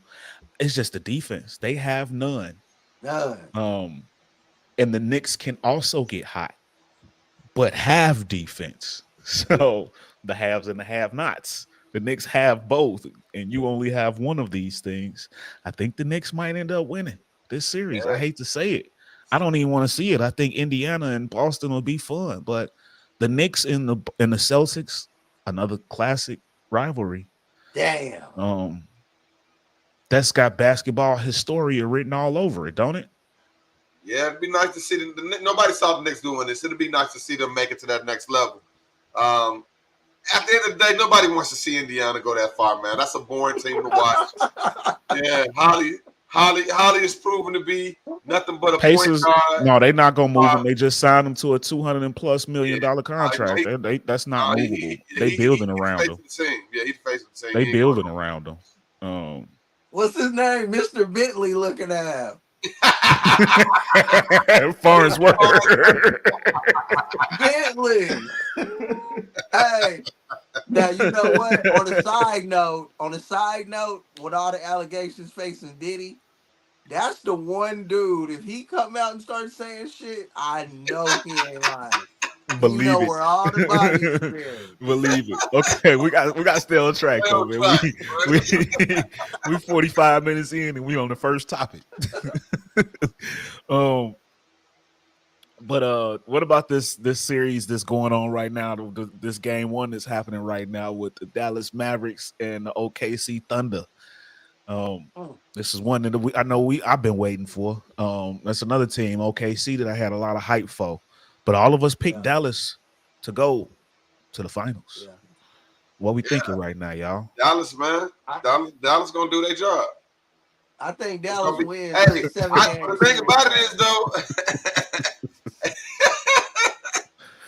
It's just the defense. They have none. And the Knicks can also get hot, but have defense. So the haves and the have-nots. The Knicks have both, and you only have one of these things. I think the Knicks might end up winning this series. I hate to say it. I don't even want to see it. I think Indiana and Boston will be fun, but the Knicks and the Celtics, another classic rivalry. Damn. That's got basketball historia written all over it, don't it? Yeah, it'd be nice to see nobody saw the Knicks doing this. It'd be nice to see them make it to that next level. At the end of the day, nobody wants to see Indiana go that far, man. That's a boring team to watch. Yeah, Holly is proven to be nothing but a Pacers, point guard. No, they're not gonna move him. They just signed him to a $200+ million contract. That's not movable. They building around him. Yeah, he's facing the team. They building around him. What's his name? Mr. Bentley looking at him. Farnsworth. Bentley. Hey, now you know what? On a side note, with all the allegations facing Diddy, that's the one dude. If he come out and start saying shit, I know he ain't lying. Believe it. Where all the bodies Believe it. Okay, we got to stay on track though, man. We 45 minutes in and we on the first topic. But what about this series that's going on right now? This game one that's happening right now with the Dallas Mavericks and the OKC Thunder. Mm, This is one that I've been waiting for. That's another team, OKC, that I had a lot of hype for, but all of us picked yeah, Dallas to go to the finals. yeah. What we thinking Yeah, right now, y'all? Dallas, man. I Dallas gonna do their job. I think It's gonna Dallas be. wins Hey, a seven but game the thing series. about it is though.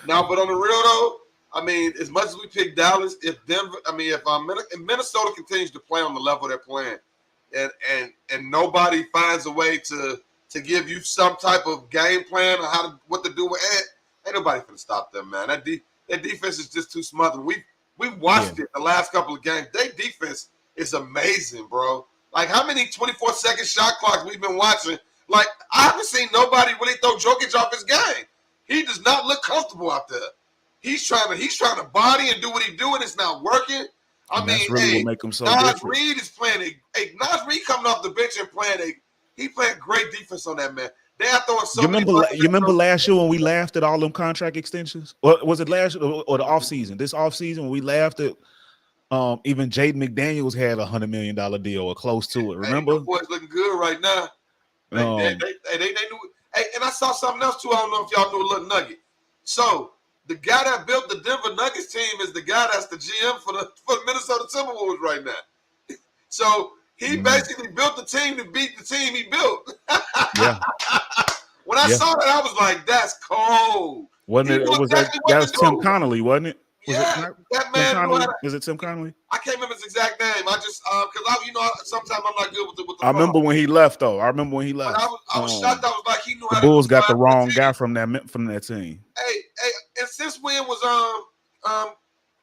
Now, but on the real though, I mean, as much as we pick Dallas, if Denver, I mean, if Minnesota continues to play on the level they're playing, and nobody finds a way to give you some type of game plan on what to do with Ant, ain't nobody gonna stop them, man. That defense is just too smothered. We Yeah, watched it the last couple of games. Their defense is amazing, bro. Like how many 24-second shot clocks we've been watching? Like I haven't seen nobody really throw Jokic off his game. He does not look comfortable out there. He's trying to body and do what he do, and it's not working. I and that's mean, really what hey, make them so Nas different. Reed is playing Nas Reed coming off the bench and he playing great defense on that man. They are throwing so many buckets. You remember last year when we laughed at all them contract extensions? Or was it last year or the offseason? This offseason when we laughed at even Jaden McDaniels had $100 million deal or close to it. Hey, Remember? them boys looking good right now. Um, They knew. Hey, and I saw something else too. I don't know if y'all knew a little nugget. So the guy that built the Denver Nuggets team is the guy that's the GM for the Minnesota Timberwolves right now. So he basically built the team to beat the team he built. yeah, When I yeah. saw that, I was like, "That's cold." Wasn't He it? knew Was exactly that what was to Tim do. Connolly? Wasn't it? Was it Yeah, not that Tim man knew how Connolly? to. Is it Tim Connolly? I can't remember his exact name. I just because sometimes I'm not good with the I phone. remember when he left though. I remember when he But left. I was shocked. I was like, he knew The how to Bulls got the utilize the wrong guy team. from that team. Hey, and since when was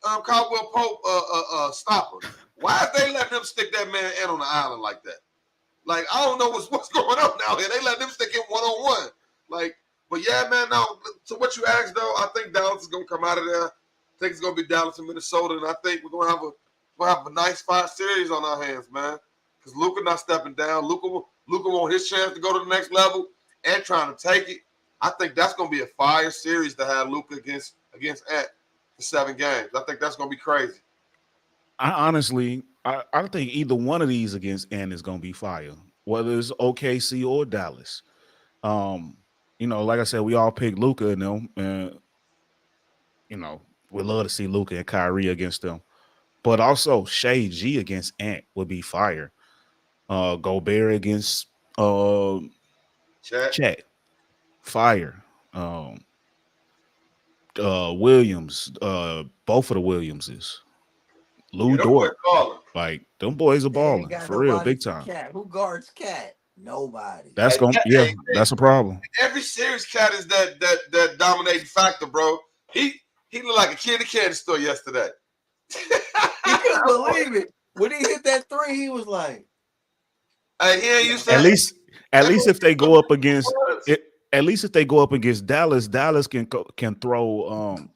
Caldwell Pope stopper? Why is they letting them stick that man in on the island like that? Like I don't know what's going on now here. They let them stick in 1-on-1. Like, but yeah, man. Now to what you asked though, I think Dallas is gonna come out of there. I think it's gonna be Dallas and Minnesota, and I think we're gonna have a nice 5 series on our hands, man. Because Luka not stepping down. Luka want his chance to go to the next level and trying to take it. I think that's gonna be a fire series to have Luka against Ant for 7 games. I think that's gonna be crazy. I think either one of these against N is gonna be fire, whether it's OKC or Dallas. Um, like I said, we all picked Luka in them, and we'd love to see Luka and Kyrie against them. But also 𝐎𝑎 against Ant would be fire. Gobert against Chat. Chat, fire. Williams, both of the Williamses. Lou Yeah, them boys Dort. calling. Like them boys are They ain't balling got for real, nobody big for time. Cat. Who guards Cat? Nobody. That's that's a problem. Every series, Cat is that dominating factor, bro. He looked like a kid in a candy store yesterday. He couldn't believe it. When he hit that 3, he was like, Hey, he ain't used to At that. least if they go up against it, at least if they go up against Dallas, Dallas can throw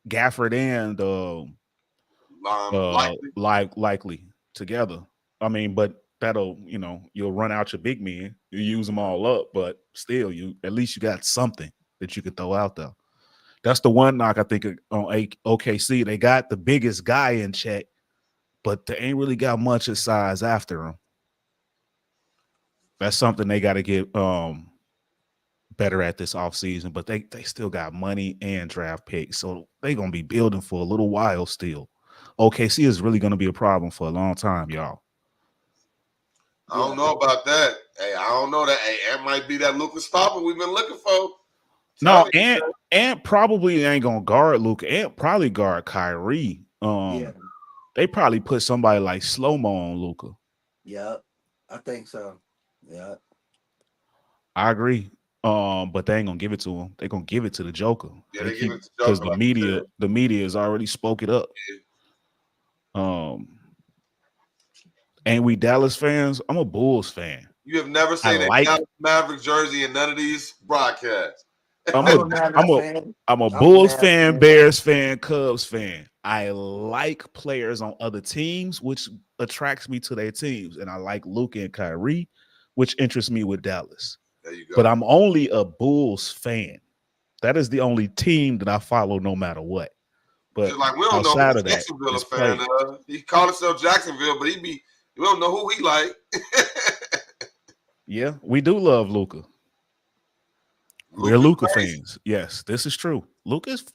Gafford and likely together. I mean, but that'll you'll run out your big men, you use them all up, but still at least you got something that you could throw out there. That's the one knock I think on OKC. They got the biggest guy in check, but they ain't really got much of size after him. That's something they got to get better at this offseason, but they still got money and draft picks, so they're going to be building for a little while still. OKC is really going to be a problem for a long time, y'all. I don't know about that. Hey, I don't know that. Hey, Ant might be that Luka stopper we've been looking for. No, Ant probably ain't going to guard Luka. Ant probably guard Kyrie. They probably put somebody like Slow-Mo on Luka. Yep, I think so. Yeah, I agree. But they ain't gonna give it to him. They're gonna give it to the Joker. Yeah, they give it to because Joker, the media has already spoke it up. Yeah. Ain't we Dallas fans? I'm a Bulls fan. You have never seen a Dallas Maverick jersey in none of these broadcasts. I'm a Bulls fan, Bears fan, Cubs fan. I like players on other teams, which attracts me to their teams, and I like Luka and Kyrie, which interests me with Dallas. There you go. But I'm only a Bulls fan. That is the only team that I follow no matter what. But Just like we don't know who outside of that, Jacksonville a it's fan played. of. He called himself Jacksonville, but we don't know who he like. Yeah, we do love Luca. We're Luka's Luca crazy. fans. Yes, this is true. Luca's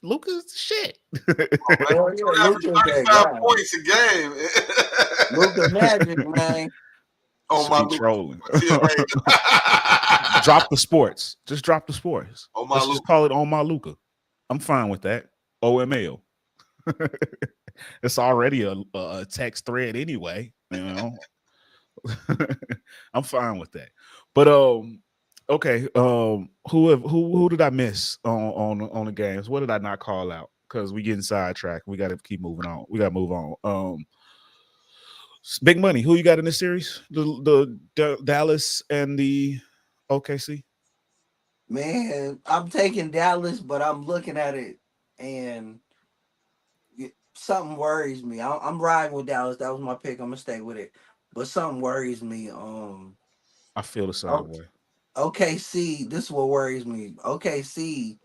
shit. Man, Hell he yeah, averaged Luka's that 35 guy. points a game. Luka Magic, man. Oh Just my be Luka. trolling. TNA. Drop the sports. Just drop the sports. Oh my Let's just Luka. call it on my Luca. I'm fine with that. OML. It's already a text thread anyway. You know, I'm fine with that. But okay. Who did I miss on the games? What did I not call out? Because we getting sidetracked. We got to keep moving on. We got to move on. Big money. Who you got in this series? The Dallas and the OKC. Man, I'm taking Dallas, but I'm looking at it and something worries me. I'm riding with Dallas. That was my pick. I'm gonna stay with it. But something worries me. I feel the same O- way. OKC. This is what worries me. OKC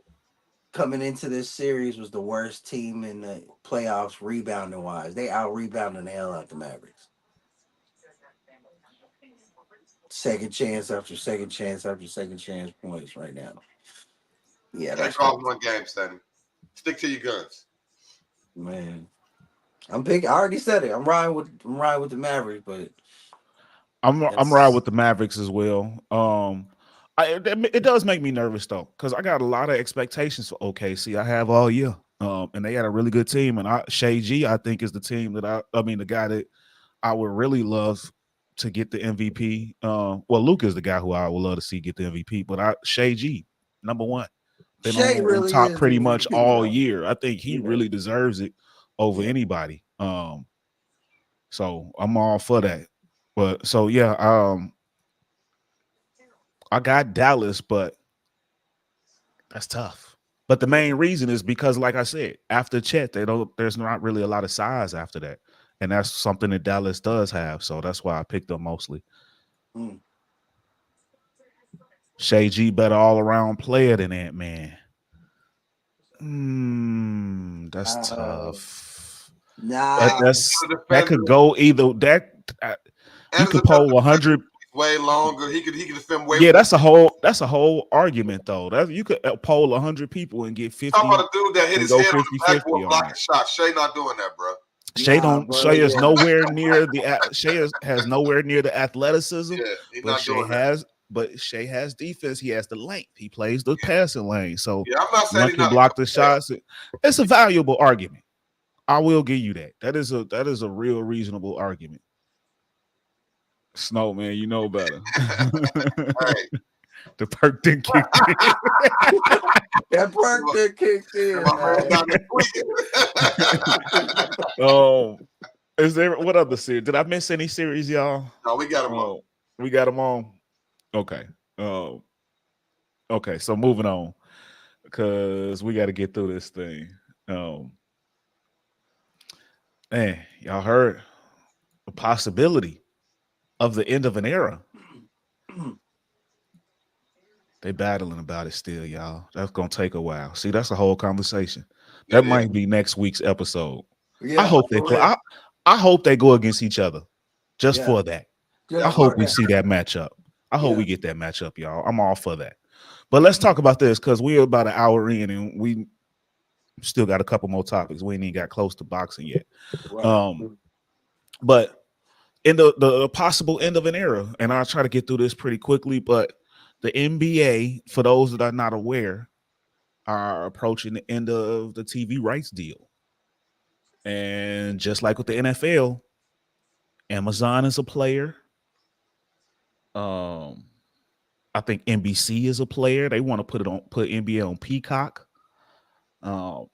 coming into this series was the worst team in the playoffs rebounding wise. They out rebounding the hell out the Mavericks. Second chance after second chance after second chance points right now. Yeah, Can't that's what call one game, Stanley. Stick to your guns. man. I'm picking. I already said it. I'm riding with the Mavericks, but I'm riding that's with the Mavericks as well. It does make me nervous though, because I got a lot of expectations for OKC. I have all year, and they got a really good team. And 𝐎𝑩, I think, is the team that I mean, the guy that I would really love to get the MVP. Well, Luke is the guy who I would love to see get the MVP, but 𝐎𝑩, number one, been Shea on really top is the pretty much MVP all though. year. I think he Yeah, really deserves it over yeah. anybody. So I'm all for that. But so yeah, I got Dallas, but that's tough. But the main reason is because, like I said, after Chet, there's not really a lot of size after that. And that's something that Dallas does have. So that's why I picked them mostly. Mm. 𝐎𝑩 better all around player than that, man. That's Uh, tough. And nah. as a That defender, could go either that you and as a could best poll defender, 100. he's way longer. He could defend way Yeah, more. that's a whole argument though. That you could poll 100 people and get Talking 50 about a dude that hit and his go head on 50 the backboard 50 on blocking that. shots. Shea not doing that, bro. Nah, bro. Shea is Yeah. nowhere near has nowhere near the athleticism, Yeah, he's but not doing that. Shea has defense. He has the length. He plays the passing lane. So Yeah, I'm not saying one he's can not a block good the player. shots. It's a valuable argument. I will give you that. That is a real reasonable argument. Snow, man, you know better. Hey, The perk didn't kick in. That perk my that kicked in, man man. down there tweaking. um, is there what other series? Did I miss any series, y'all? No, we got him on. Oh, we got them on. Okay. Okay. So moving on because we got to get through this thing. Um, man, y'all heard the possibility of the end of an era. They battling about it still, y'all. That's gonna take a while. See, that's a whole conversation. That It is. might be next week's episode. I Yeah, hope they for play. real. I hope they go against each other just Yeah, for that. I just That's hope for what we that. see that matchup. I hope Yeah. we get that matchup, y'all. I'm all for that. But let's talk about this because we're about an hour in and we still got a couple more topics. We ain't even got close to boxing yet. Right. Um, but in the possible end of an era, and I'll try to get through this pretty quickly. But the NBA, for those that are not aware, are approaching the end of the TV rights deal. And just like with the NFL, Amazon is a player. Um, I think NBC is a player. They want to put NBA on Peacock. Um,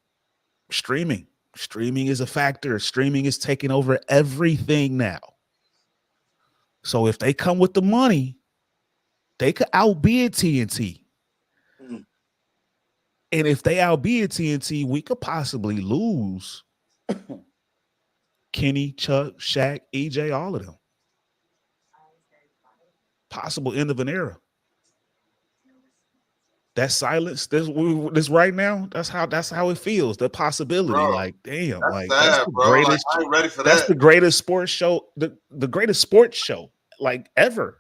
streaming. Streaming is a factor. Streaming is taking over everything now. So if they come with the money, they could outbid TNT. Mm. And if they outbid TNT, we could possibly lose Kenny, Chuck, Shaq, EJ, all of them. Possible end of an era. that silence, this right now, that's how it feels. The possibility, bro. like, damn, That's like sad, bro. Like I ain't ready for that's that. the greatest sports show, the greatest sports show like ever.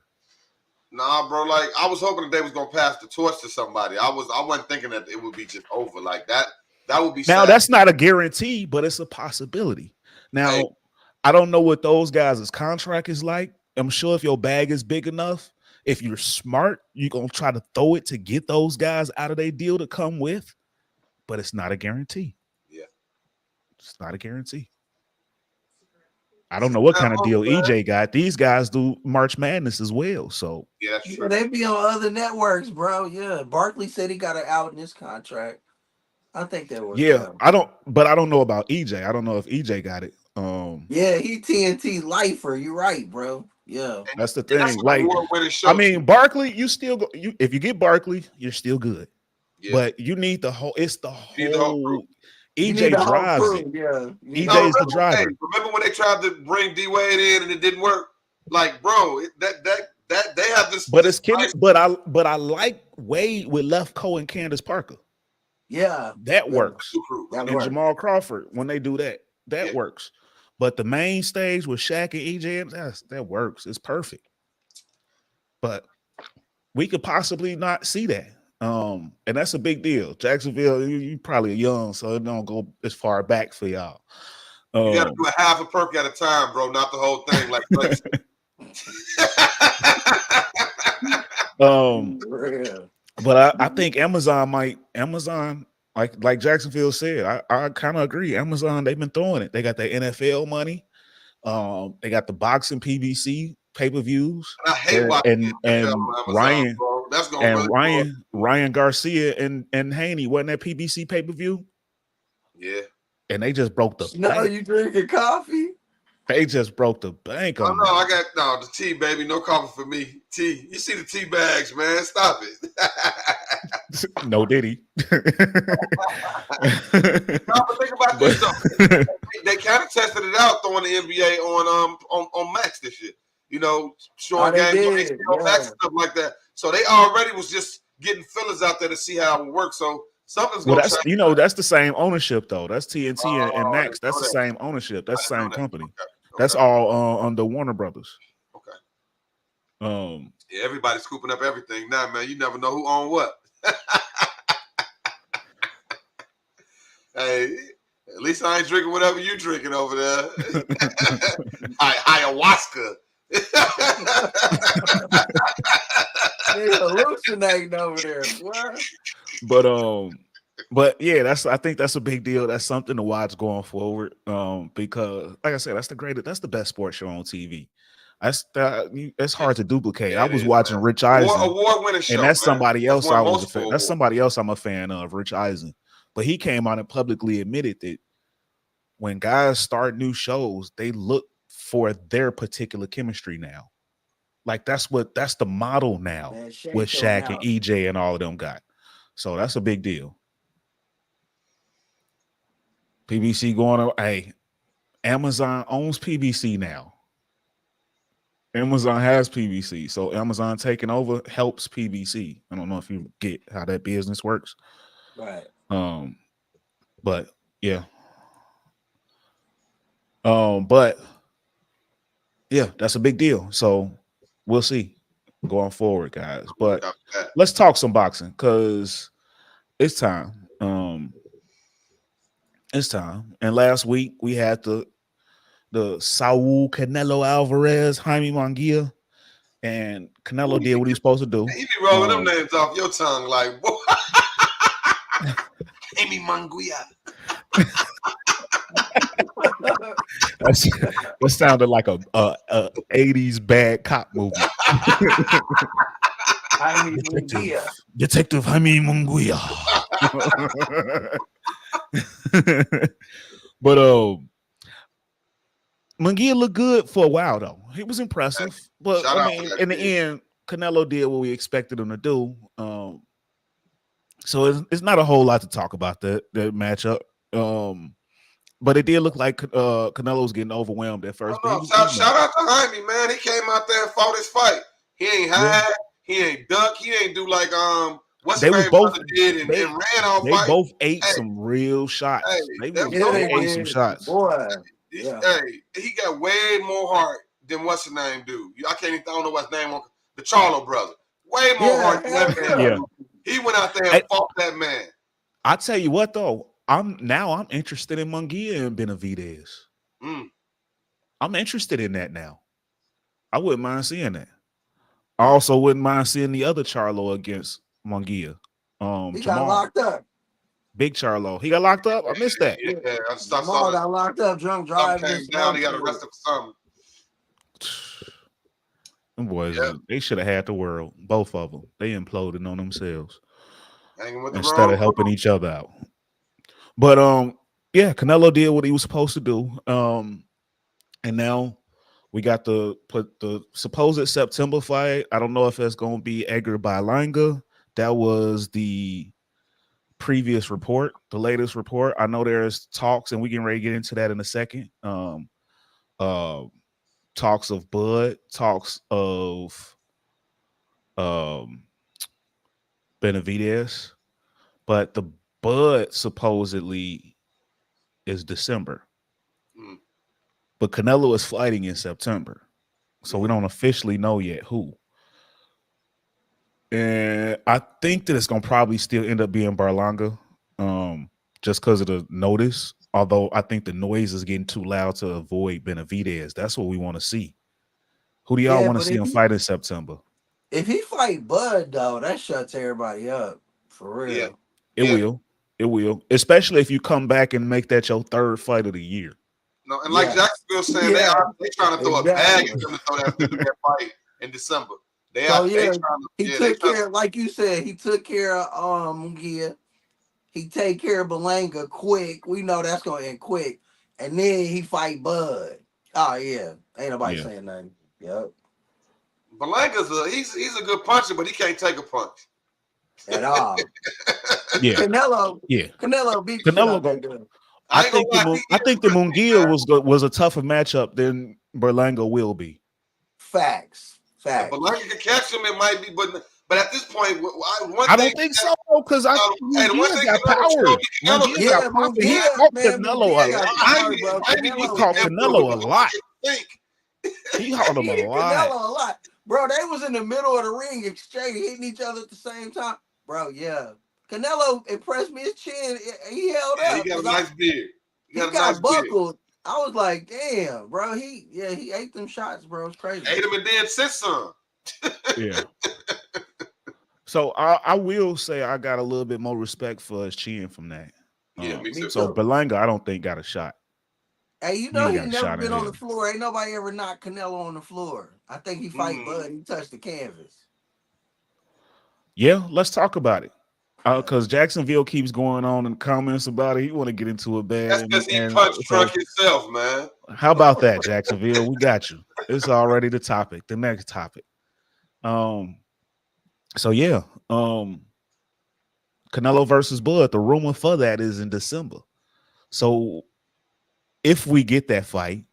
Nah, bro. Like I was hoping that they was gonna pass the torch to somebody. I wasn't thinking that it would be just over like that. That would be Now sad. that's not a guarantee, but it's a possibility. Now, Hey. I don't know what those guys' contract is like. I'm sure if your bag is big enough, if you're smart, you're gonna try to throw it to get those guys out of their deal to come with, but it's not a guarantee. Yeah. It's not a guarantee. I don't know what kind of deal EJ got. These guys do March Madness as well. So yeah, that's true. They be on other networks, bro. Yeah. Barkley said he got it out in his contract. I think that works out. I don't know about EJ. I don't know if EJ got it. Yeah, he TNT lifer. You're right, bro. Yeah. That's the thing. That's like, I mean, Barkley, if you get Barkley, you're still good. Yeah. But you need the whole. It's the whole. EJ drives it. Yeah. EJ is the driver. Hey, remember when they tried to bring D Wade in and it didn't work? Like, bro, that they have this. But this it's but I like Wade with 𝐹𝑜𝓁𝓁 and Candace Parker. Yeah, that works. That and works. Jamal Crawford when they do that works. But the main stage with Shaq and EJ, that works. It's perfect. But we could possibly not see that. And that's a big deal. Jacksonville, you probably young, so it don't go as far back for y'all. You got to do a half a perk at a time, bro, not the whole thing. Like, but I think Amazon, like Jacksonville said, I kind of agree. Amazon, they've been throwing it. They got the NFL money. They got the boxing PBC pay-per-views. I hate and Ryan, bro. That's gonna and Ryan Garcia and Haney wasn't that PBC pay-per-view? Yeah. And they just broke the bank. No, you drinking coffee? They just broke the bank on no, I got the tea, baby. No coffee for me. Tea. You see the tea bags, man. Stop it. No diddy. No, but think about this though. They kind of tested it out throwing the NBA on Max this year. You know, showing games on Max and stuff like that. So they already was just getting fillers out there to see how it would work. So something's going to that's the same ownership though. That's TNT and Max. That's the same ownership. That's the same company. Okay. That's all under Warner Brothers. Okay. Yeah, everybody's scooping up everything now, man. You never know who own what. Hey, at least I ain't drinking whatever you drinking over there. Ayahuasca. They're hallucinating over there. What? But yeah, I think that's a big deal. That's something to watch going forward. Because like I said, that's the best sports show on TV. That's hard to duplicate. Yeah, I was watching Rich Eisen, award-winning show, and that's somebody else I was a fan. That's That's somebody else I'm a fan of, Rich Eisen. But he came out and publicly admitted that when guys start new shows, they look for their particular chemistry now. Like that's the model now with Shaq and EJ and all of them got. So that's a big deal. PBC going on. Hey, Amazon owns PBC now. Amazon has PBC. So Amazon taking over helps PBC. I don't know if you get how that business works. Right. But yeah. But yeah, that's a big deal. So we'll see going forward, guys. But let's talk some boxing because it's time. It's time. And last week we had the Saul Canelo Alvarez, Jaime Munguia, and Canelo did what he was supposed to do. You be rolling them names off your tongue like Jaime Munguia. That sounded like a 80s bad cop movie. Jaime Munguia. Detective Jaime Munguia. But Munguia looked good for a while though. He was impressive. But I mean, in the end, Canelo did what we expected him to do. So it's not a whole lot to talk about that matchup. But it did look like Canelo was getting overwhelmed at first. Shout out to Jaime, man. He came out there and fought his fight. He ain't hide, he ain't duck, he ain't do like what's They his was name both brother did and they ran all they fight. both ate Hey, some real hey, shots. They that was Yeah, they they boy, ate some did. shots. Boy. Yeah. he got way more heart than what's his name do. I can't even, I don't know what's his name on the Charlo brother. Way more Yeah, heart than hell that man yeah. Yeah. do. He went out there and Hey, fought that man. I tell you what though, I'm interested in Munguia and Benavidez. Mm. I'm interested in that now. I wouldn't mind seeing that. I also wouldn't mind seeing the other Charlo against Munguia. He got Jamal. locked up. Big Charlo. He got locked up. I missed that. Yeah, I saw Jamal that. got locked up, drunk Something driving. came down. He got arrested for something. Them boys, Yeah. they should have had the world. Both of them. They imploded on themselves Hanging with the instead wrong of helping group. each other out. But yeah, Canelo did what he was supposed to do. And now we got the supposed September fight. I don't know if that's going to be 𝐻𝑎D𝙤𝙤𝙧. That was the previous report, the latest report. I know there's talks, and we can ready to get into that in a second. Talks of Bud, talks of Benavidez, but the Bud supposedly is December. Mm. But Canelo is fighting in September. So we don't officially know yet who. And I think that it's gonna probably still end up being Berlanga, just because of the notice. Although I think the noise is getting too loud to avoid Benavidez. That's what we want to see. Who do y'all Yeah, want to but see him fight in September? if he fight Bud though, that shuts everybody up for real. Yeah. It will. It will. Especially if you come back and make that your third fight of the year. No, and like Yeah. Jacksonville saying, Yeah. they trying to throw a bag Exactly. at them to do that fight in December. They So they yeah, trying to, he yeah, took care, like you said, he took care of Munguia. He take care of Belanga quick. We know that's gonna end quick. And then he fight Bud. Oh yeah. Ain't nobody Yeah. saying nothing. Yep. Belanga's he's a good puncher, but he can't take a punch. At all. Yeah. Canelo Yeah. beat the shit Canelo out go. that dude. I ain't gonna think lie, I think the Munguia was a tougher matchup than Berlanga will be. Facts. if Facts. Belanga can catch him, it might be, but at this point, I don't think so because I think hey, the one Munguia thing got Canelo power. showed me, Canelo Munguia can Yeah, got power. He Munguia, caught man, Canelo Munguia a got lot. power, bro. Miami He was caught the Canelo a lot. think. He caught him He a hit lot. Canelo a lot. Bro, they was in the middle of the ring exchange, hitting each other at the same time. Bro, yeah. Canelo impressed me. His chin, he held Yeah, he up. got a nice beard. He He got a nice got beard. buckled. I was like, damn, bro. He ate them shots, bro. It's crazy. Ate him and then sit some. Yeah. So I will say I got a little bit more respect for his chin from that. Yeah, me too. So Berlanga, I don't think got a shot. Hey, you He know ain't he got a never shot in been on the hell. floor. Ain't nobody ever knocked Canelo on the floor. I think he fight Bud. He touched the canvas. Yeah, let's talk about it. Because Jacksonville keeps going on in comments about it. He want to get into it bad. That's because he and punched so drunk himself, man. how about that, Jacksonville? We got you. It's already the topic. The next topic. So yeah. Canelo versus Bud. The rumor for that is in December. So if we get that fight,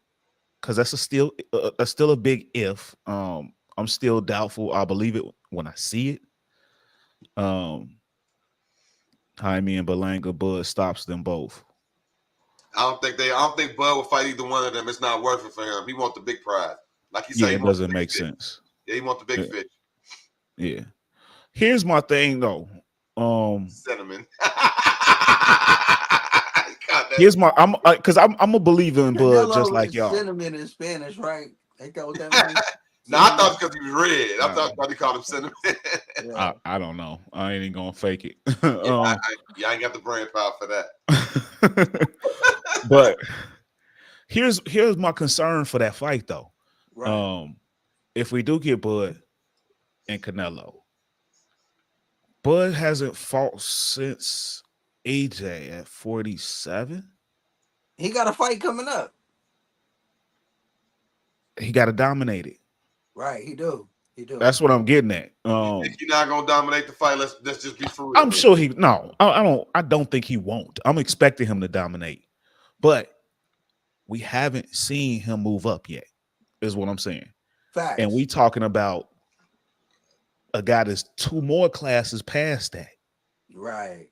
because that's still a big if. I'm still doubtful. I'll believe it when I see it. Jaime and Berlanga, Bud stops them both. I don't think Bud will fight either one of them. It's not worth it for him. He wants the big prize. Like he said, Yeah, he it wants the doesn't big make fish. sense. Yeah, he wants the big fish. Yeah. Here's my thing though. Cinnamon. Here's my I'm a believer in Bud just Canelo like is y'all. cinnamon in Spanish, right? Ain't that what that means? No, I thought it's because he was red. I thought they called him cinnamon. Yeah. I don't know. I ain't even gonna fake it. I ain't got the brain power for that. But here's my concern for that fight though. Right. If we do get Bud and Canelo, Bud hasn't fought since AJ at 47. He got a fight coming up. He got to dominate it. Right, he do. He do. That's what I'm getting at. You think he's not gonna dominate the fight? Let's just be for real. I'm sure he no. I don't think he won't. I'm expecting him to dominate, but we haven't seen him move up yet. Is what I'm saying. Facts. And we talking about a guy that's 2 more classes past that. Right.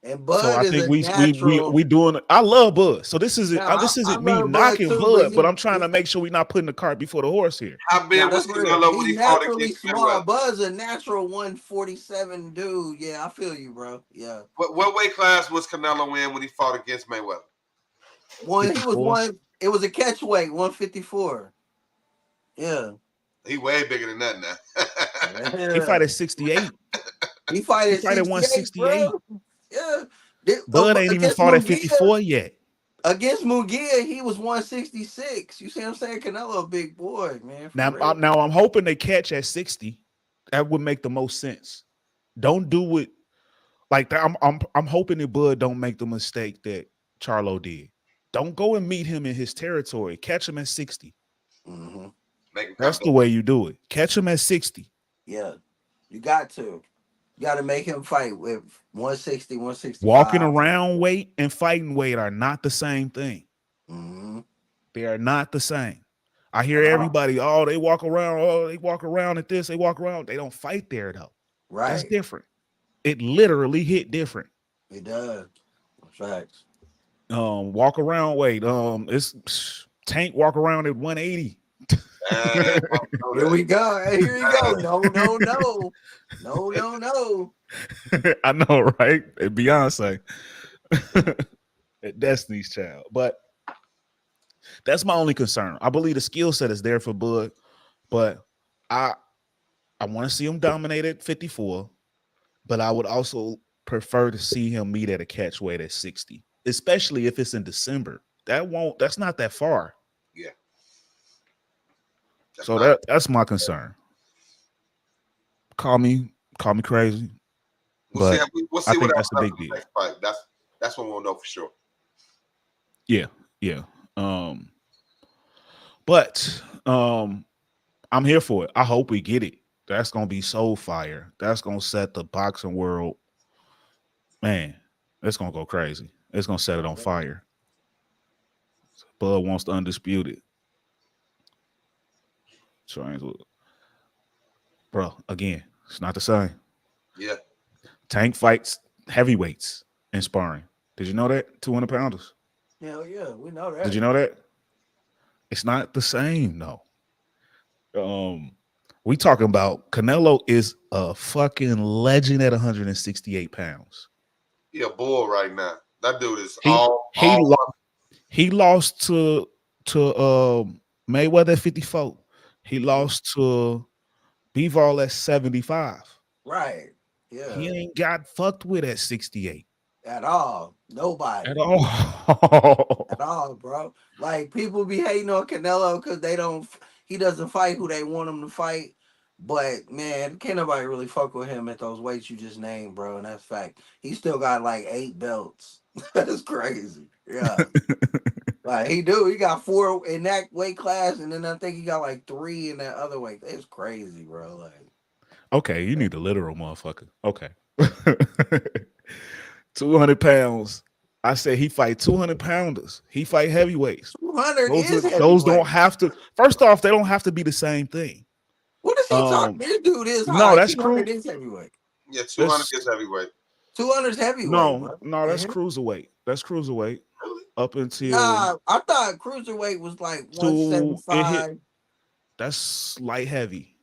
And So Bud I is think a natural. we doing. I love Bud. So this Now this I isn't me love Bud knocking too, but Bud, but I'm trying to make sure we're not putting the cart before the horse here. How now big was that's real. Canelo He when he fought naturally against small. Mayweather? Bud's a natural 147 dude. Yeah, I feel you, bro. Yeah. What weight class was Canelo in when he fought against Mayweather? He was 54. one. It was a catch weight, 154. Yeah. He way bigger than that now. He Yeah. fight at 68. He fight He at fight at 68, 168. bro. Yeah. Bud ain't even Against fought at Munguia, 54 yet. he was 166. You see what I'm saying? Canelo, a big boy, man. For Now, real. I'm hoping they catch at 60. That would make the most sense. Don't do it like that. I'm hoping that Bud don't make the mistake that Charlo did. Don't go and meet him in his territory. Catch him at 60. Mm-hmm. Make him That's come the back. way you do it. Catch him at 60. Yeah. You got to. You got to make him fight with 160, 165. Walking around weight and fighting weight are not the same thing. Mm-hmm. They are not the same. I hear At all. everybody, they walk around at this, they walk around. They don't fight there though. That's Right. different. It literally hit different. It does. Facts. Walk around weight. It's Tank walk around at 180. Here we go. Hey, here you go. No. No. I know, right? And Beyonce. Destiny's Child. But that's my only concern. I believe the skill set is there for Bud, but I want to see him dominate at 54, but I would also prefer to see him meet at a catch weight at 60, especially if it's in December. That's not that far. Yeah. That's my concern. Call me crazy. We'll But we'll I see think what that's the big happens deal. next fight. That's when we'll know for sure. Yeah. But I'm here for it. I hope we get it. That's gonna be so fire. That's gonna set the boxing world, man. It's gonna go crazy. It's gonna set it on fire. Bud wants the undisputed. Bro, again, it's not the same. Yeah. Tank fights heavyweights in sparring. Did you know that? 200 pounders. Hell yeah, we know that. Did you know that? It's not the same, no. We talking about Canelo is a fucking legend at 168 pounds. He a bull right now. That dude is he lost to Mayweather at 54. He lost to Bivol at 75. Right. Yeah. He ain't got fucked with at 68. At all. Nobody. At all. At all, bro. Like, people be hating on Canelo because he doesn't fight who they want him to fight. But man, can't nobody really fuck with him at those weights you just named, bro. And that's fact. He still got like 8 belts. That's crazy. Yeah. Like he got 4 in that weight class, and then I think he got like 3 in that other weight. It's crazy, bro. Like, okay, you need a literal motherfucker. Okay. 200 pounds. I said he fight 200 pounders. He fight heavyweights. 200 is heavyweight. Those don't have to. First off, they don't have to be the same thing. What is he talking? This dude is high. No, that's 200 is heavyweight. Yeah, 200 is heavyweight. 200 is heavyweight. No, that's cruiserweight. That's cruiserweight. Up until I thought cruiserweight was like 175. That's light heavy.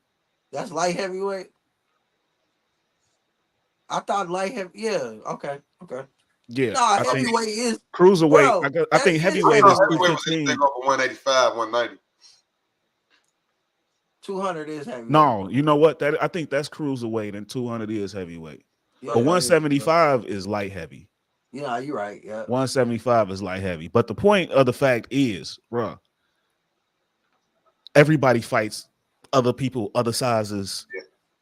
That's light heavyweight. I thought light heavy. Yeah. Okay. Yeah. Nah, heavyweight is cruiserweight. Bro, I think heavyweight is 215. Over 185, 190. 200 is heavyweight. No, you know what? I think that's cruiserweight and 200 is heavyweight. Yeah, but 175 is light heavy. Yeah, you're right. Yeah. 175 is light heavy. But the point of the fact is, bro, everybody fights other people, other sizes,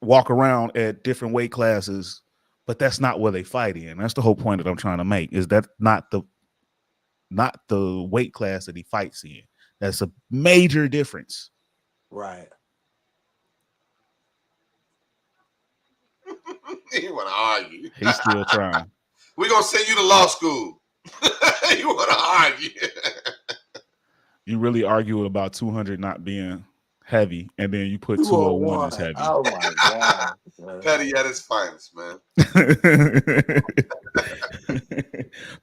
walk around at different weight classes, but that's not where they fight in. That's the whole point that I'm trying to make, is that not the weight class that he fights in. That's a major difference. Right. You want to argue. He's still trying. We're going to send you to law school. You want to argue. You really argue about 200 not being heavy, and then you put 201 as 201. heavy. Oh my god. Petty at his finest, man.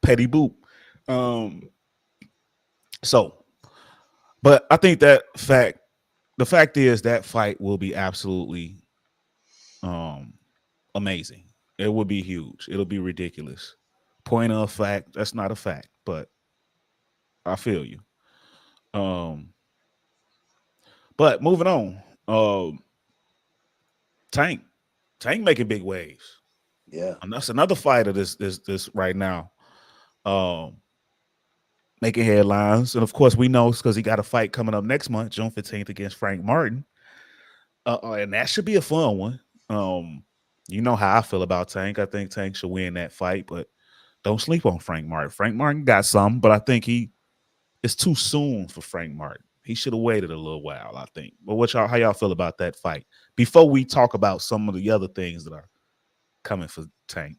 Petty boop. Um, so, but I think the fact is that fight will be absolutely um amazing. It will be huge. It'll be ridiculous. Point of fact, that's not a fact, but I feel you. Um, but moving on. Tank, Tank making big waves, Yeah. and that's another fighter. This right now, um, making headlines, and of course we know because he got a fight coming up next month, June 15th, against Frank Martin, and that should be a fun one. You know how I feel about Tank. I think Tank should win that fight, but don't sleep on Frank Martin. Frank Martin got some, but I think it's too soon for Frank Martin. He should have waited a little while, I think. But how y'all feel about that fight? Before we talk about some of the other things that are coming for Tank,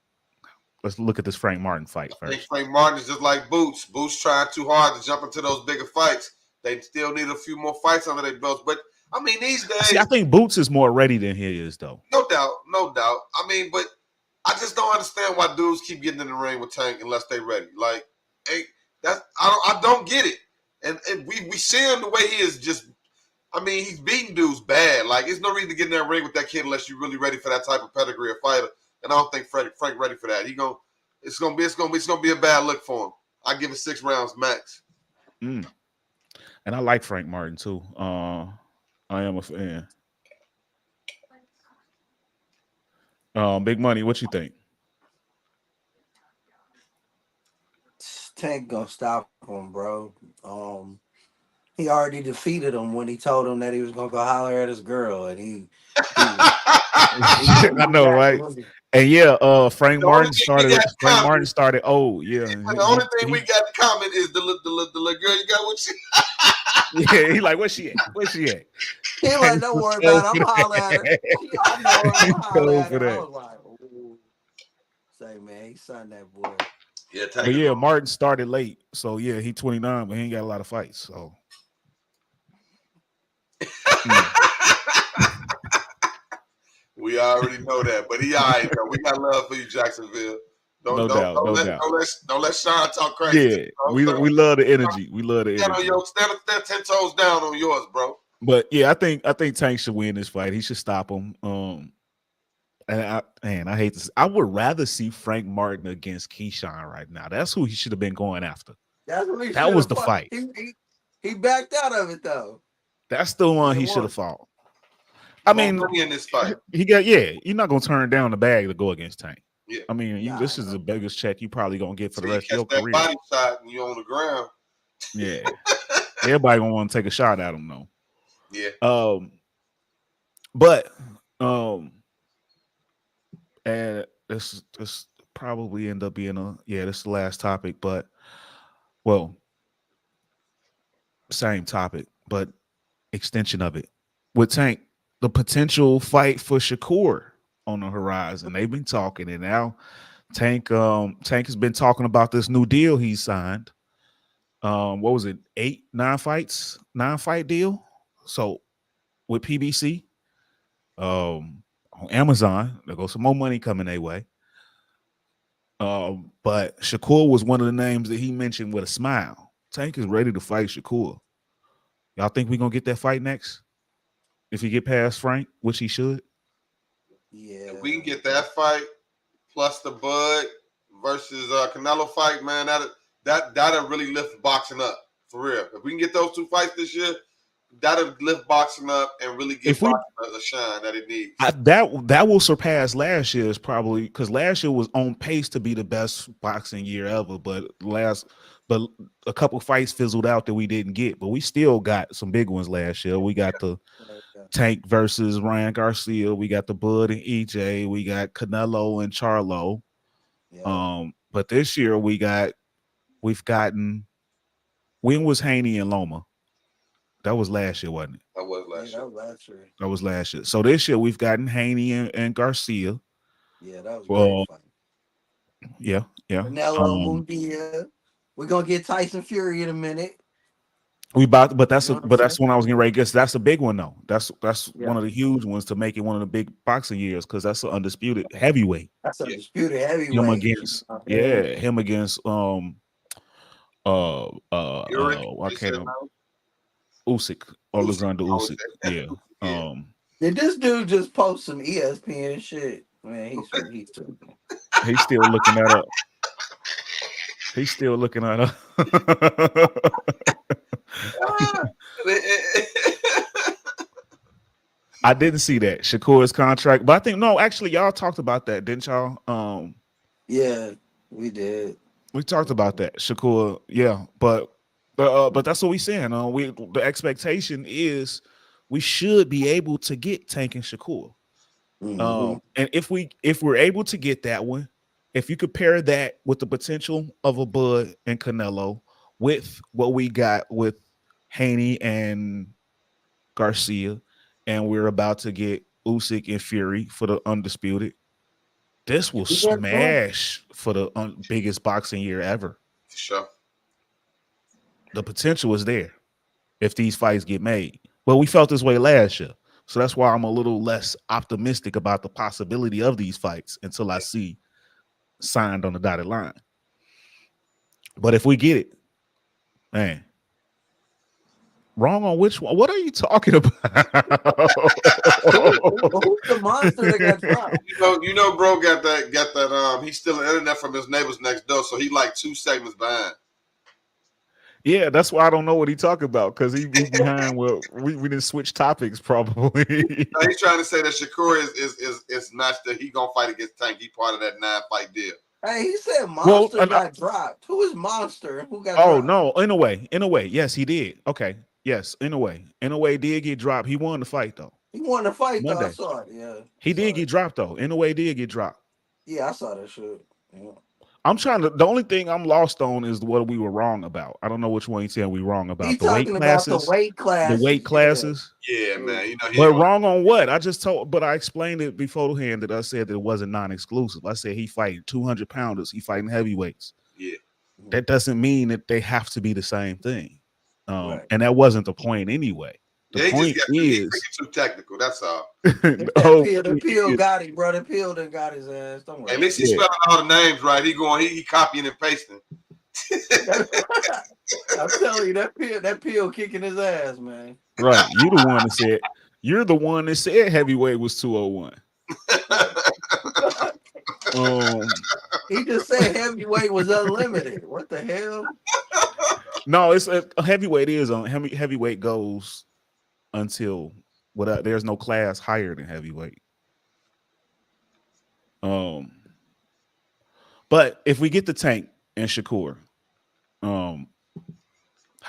let's look at this Frank Martin fight I think first. Frank Martin is just like Boots. Boots trying too hard to jump into those bigger fights. They still need a few more fights under their belts. But I mean, these See, I days, think Boots is more ready than he is, though. no doubt, no doubt. I mean, but I just don't understand why dudes keep getting in the ring with Tank unless they ready. Like, hey, I don't get it. And we see him the way he is. Just, I mean, he's beating dudes bad. Like, there's no reason to get in that ring with that kid unless you're really ready for that type of pedigree of fighter. And I don't think Frank ready for that. It's gonna be a bad look for him. I give it 6 rounds max. Mm. And I like Frank Martin too. I am a fan. Big Money, what you think? Tank gonna stop him, bro. He already defeated him when he told him that he was gonna go holler at his girl, and he I know, back. right? And yeah, Frank The only Martin thing we started. got in Frank common, Martin started. Oh yeah, the only thing we got in common is the little girl you got with you. yeah. He like, where's she at? Where's she at? He like, don't worry about it. I'm holler at her. I know her. I'm holler Go at for her. I that. was like, ooh. Say, man, he signed that boy. Yeah, But yeah, Martin started late, so yeah, he 29, but he ain't got a lot of fights. So we already know that, but he all right though. We got love for you, Jacksonville. no doubt, no doubt. Don't let Sean talk crazy. Yeah, we love the energy. We love the energy. Stand 10 toes down on yours, bro. But yeah, I think Tank should win this fight. He should stop him. And I hate this. I would rather see Frank Martin against Keyshawn right now. That's who he should have been going after. That's what That was the fight. He backed out of it though. That's the one he should have fought. I mean, in this fight, you're not gonna turn down the bag to go against Tank. Yeah. I mean, this is the biggest check you probably gonna get for the rest of your that career. body shot and you on the ground. Yeah, everybody gonna want to take a shot at him though. Yeah. But and this probably end up being this is the last topic, but well, same topic, but extension of it with Tank, the potential fight for Shakur on the horizon. They've been talking, and now Tank has been talking about this new deal he signed. What was it? 9 fight deal. So with PBC, on Amazon, there goes some more money coming their way. But Shakur was one of the names that he mentioned with a smile. Tank is ready to fight Shakur. Y'all think we're gonna get that fight next? If he get past Frank, which he should. Yeah. If we can get that fight plus the Bud versus Canelo fight, man, that'll really lift boxing up for real. If we can get those 2 fights this year, that'll lift boxing up and really give boxing the shine that it needs. That will surpass last year's probably, because last year was on pace to be the best boxing year ever, but a couple fights fizzled out that we didn't get, but we still got some big ones last year. We got the Tank versus Ryan Garcia, we got the Bud and EJ, we got Canelo and Charlo. Yeah. But this year we've gotten, when was Haney and Loma? That was last year, wasn't it? That was last year. That was last year. So this year we've gotten Haney and Garcia. Yeah, that was great fight. Yeah. Canelo Mundia. We're gonna get Tyson Fury in a minute. We about, but You know what I'm that's saying? when I was getting ready to guess. That's a big one though. That's Yeah, one of the huge ones to make it one of the big boxing years because that's an undisputed heavyweight. that's a Yeah. disputed Him heavyweight. You against know what I mean? him against Fury, I you said can't no. Usyk, Usyk. Alexander Oh, Usyk. Yeah. yeah. Did this dude just post some ESPN shit? Man, he's too. He's still looking that up. He's still looking that up. Ah, I didn't see that Shakur's contract, but I think no, actually, y'all talked about that, didn't y'all? Yeah, we did. We talked about that, Shakur. Yeah, but that's what we saying. We the expectation is we should be able to get Tank and Shakur. Hmm. And if we're able to get that one, if you compare that with the potential of a Bud and Canelo with what we got with Haney and Garcia, and we're about to get Usyk and Fury for the undisputed. This will Yeah, bro. smash for the biggest boxing year ever. For sure. The potential is there if these fights get made. But we felt this way last year. So that's why I'm a little less optimistic about the possibility of these fights until I see signed on the dotted line. But if we get it, man, wrong on which one? What are you talking about? Who's the monster that got dropped? Bro got that. He's stealing internet from his neighbors next door, so he like 2 segments behind. Yeah, that's why I don't know what he talking about because he behind. Well, we didn't switch topics probably. No, he's trying to say that Shakur is not that he gonna fight against Tank. He part of that 9-fight deal. Hey, he said Well, Monster got dropped. Who is Monster and who got oh dropped? no, in a way, yes, he did. Okay, yes, in a way, did get dropped. He won the fight though. He won the fight though. I Monday, saw it. Yeah, he did get dropped though. In a way, did get dropped. yeah, I saw that shit. Yeah. I'm trying to. The only thing I'm lost on is what we were wrong about. I don't know which one you saying we wrong about. He The weight talking about the classes, weight classes. the weight classes. Yeah, man. He But ain't wrong on what? I just told, but I explained it beforehand that I said that it wasn't non-exclusive. I said he fighting 200 pounders. He fighting heavyweights. yeah. That doesn't mean that they have to be the same thing. Right. And that wasn't the point anyway. The Yeah, point he's is too technical. That's all. The pill got him, bro. The pill done got his ass. Don't worry. At least he's spelling all the names right. He copying and pasting. I'm telling you, that pill kicking his ass, man. right. You're the one that said heavyweight was 201. He just said heavyweight was unlimited. What the hell? No, it's a heavyweight is on heavyweight goes until there's no class higher than heavyweight. But if we get the Tank and Shakur, how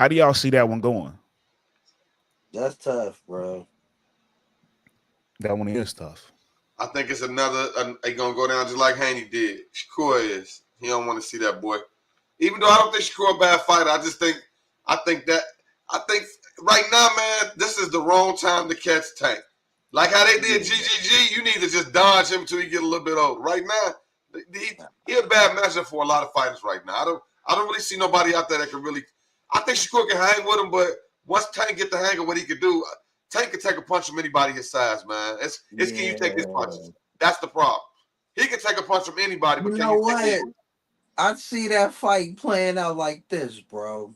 do y'all see that one going? That's tough, bro. That one is tough. I think it's another. He gonna go down just like Haney did. Shakur is. He don't want to see that boy. Even though I don't think Shakur a bad fighter, I think right now, man, this is the wrong time to catch Tank. Like how they did GGG, you need to just dodge him until he get a little bit old. Right now, he a bad matchup for a lot of fighters right now. I don't really see nobody out there that can really. I think Shakur can hang with him, but once Tank get the hang of what he could do, Tank can take a punch from anybody his size, man. It's can you take his punches? That's the problem. He can take a punch from anybody, but you know what? I see that fight playing out like this, bro.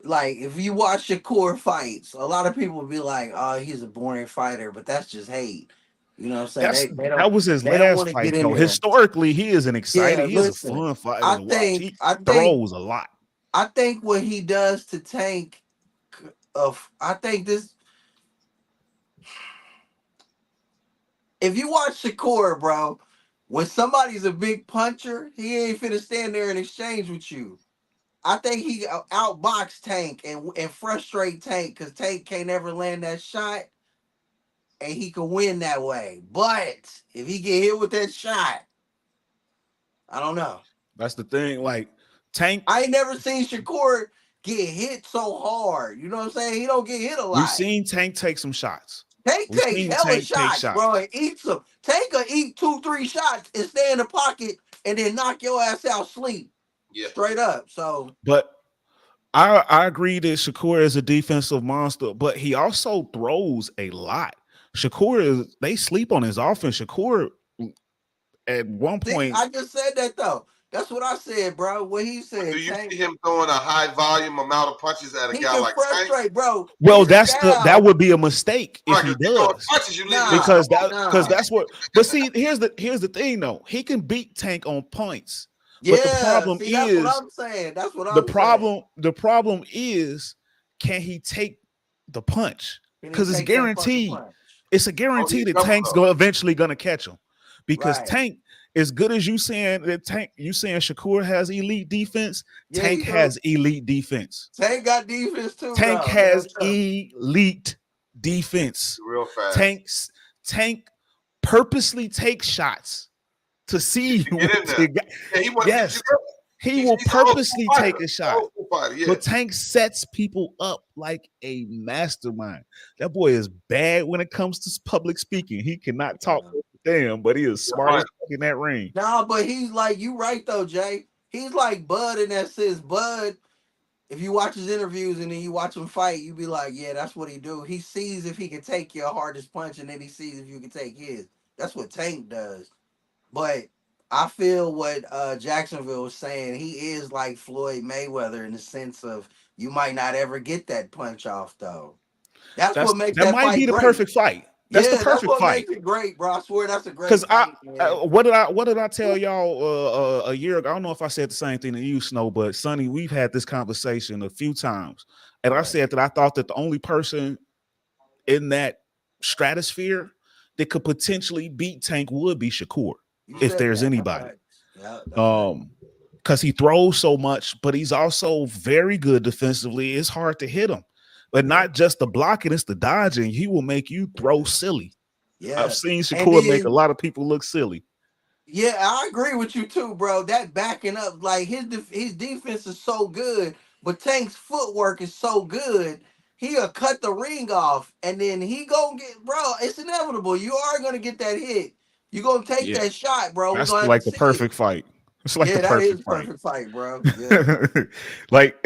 Like, if you watch Shakur fights, a lot of people will be like, oh, he's a boring fighter, but that's just hate. You know what I'm saying? That was his last fight, though. Historically, he is an exciting, he is a fun fighter to watch. He throws a lot. I think what he does to Tank, I think this, if you watch Shakur, bro, when somebody's a big puncher, he ain't finna stand there and exchange with you. I think he outbox Tank and frustrate Tank because Tank can't never land that shot, and he can win that way. But if he get hit with that shot, I don't know. That's the thing. Like Tank, I ain't never seen Shakur get hit so hard. You know what I'm saying? He don't get hit a lot. We've seen Tank take some shots. Tank takes hella shots, bro, and eats them. Tank will eat 2-3 shots and stay in the pocket and then knock your ass out sleep. Yeah. Straight up. So, but I agree that Shakur is a defensive monster, but he also throws a lot. They sleep on his offense. Shakur at one See, point, I just said that though. That's what I said, bro. What he But do said, you Tank. see him throwing a high volume amount of punches at a He guy can like Tank? frustrate, bro. well, His that style, would be a mistake if Right, he because you throwing does. punches, you leaving nah, yourself Because nah. that's what. But see, here's the thing though. He can beat Tank on points, but the Yeah, problem see, that's what is I'm saying. That's what the I'm saying. problem is can he take the punch? Can he Because take that fucking punch? it's a Oh, guarantee he's that double Tank's though. going eventually gonna catch him. Because Right. Tank, as good as you saying that Tank, you saying Shakur has elite defense, Yeah, Tank he do. has elite defense. Tank got defense too, Tank though. Hell has yeah. elite defense. Real fast. Tank purposely takes shots to see To get in there. Yeah, he want to get you yes, there. he will He's an old school purposely fighter. take a shot. Old school fighter, yeah. But Tank sets people up like a mastermind. That boy is bad when it comes to public speaking. He cannot talk damn, but he is smart as fuck in that ring. Nah, but he's like, you right though, Jay. He's like Bud in that sense. Bud, if you watch his interviews and then you watch him fight, you be like, yeah, that's what he do. He sees if he can take your hardest punch, and then he sees if you can take his. That's what Tank does. But I feel what Jacksonville was saying. He is like Floyd Mayweather in the sense of you might not ever get that punch off though. That's what makes That that might be fight the great. perfect fight. That's the Yeah, that's perfect what fight. makes it great, bro. I swear that's a great Because fight, man. what did I tell y'all a year ago? I don't know if I said the same thing to you, Snow, but Sonny, we've had this conversation a few times, and I said that I thought that the only person in that stratosphere that could potentially beat Tank would be Shakur, if there's anybody. Yeah, because he throws so much, but he's also very good defensively. It's hard to hit him, but not just the blocking; it's the dodging. He will make you throw silly. yeah. I've seen And Shakur make a then, lot of people look silly. yeah, I agree with you too, bro. That backing up, like his defense is so good, but Tank's footwork is so good. He'll cut the ring off, and then he gonna get, bro. It's inevitable. You are gonna get that hit. You gonna take Yeah, that shot, bro. We're that's gonna have to like the see it. perfect fight. It's like Yeah, the that is perfect fight. perfect fight, bro. Yeah. Like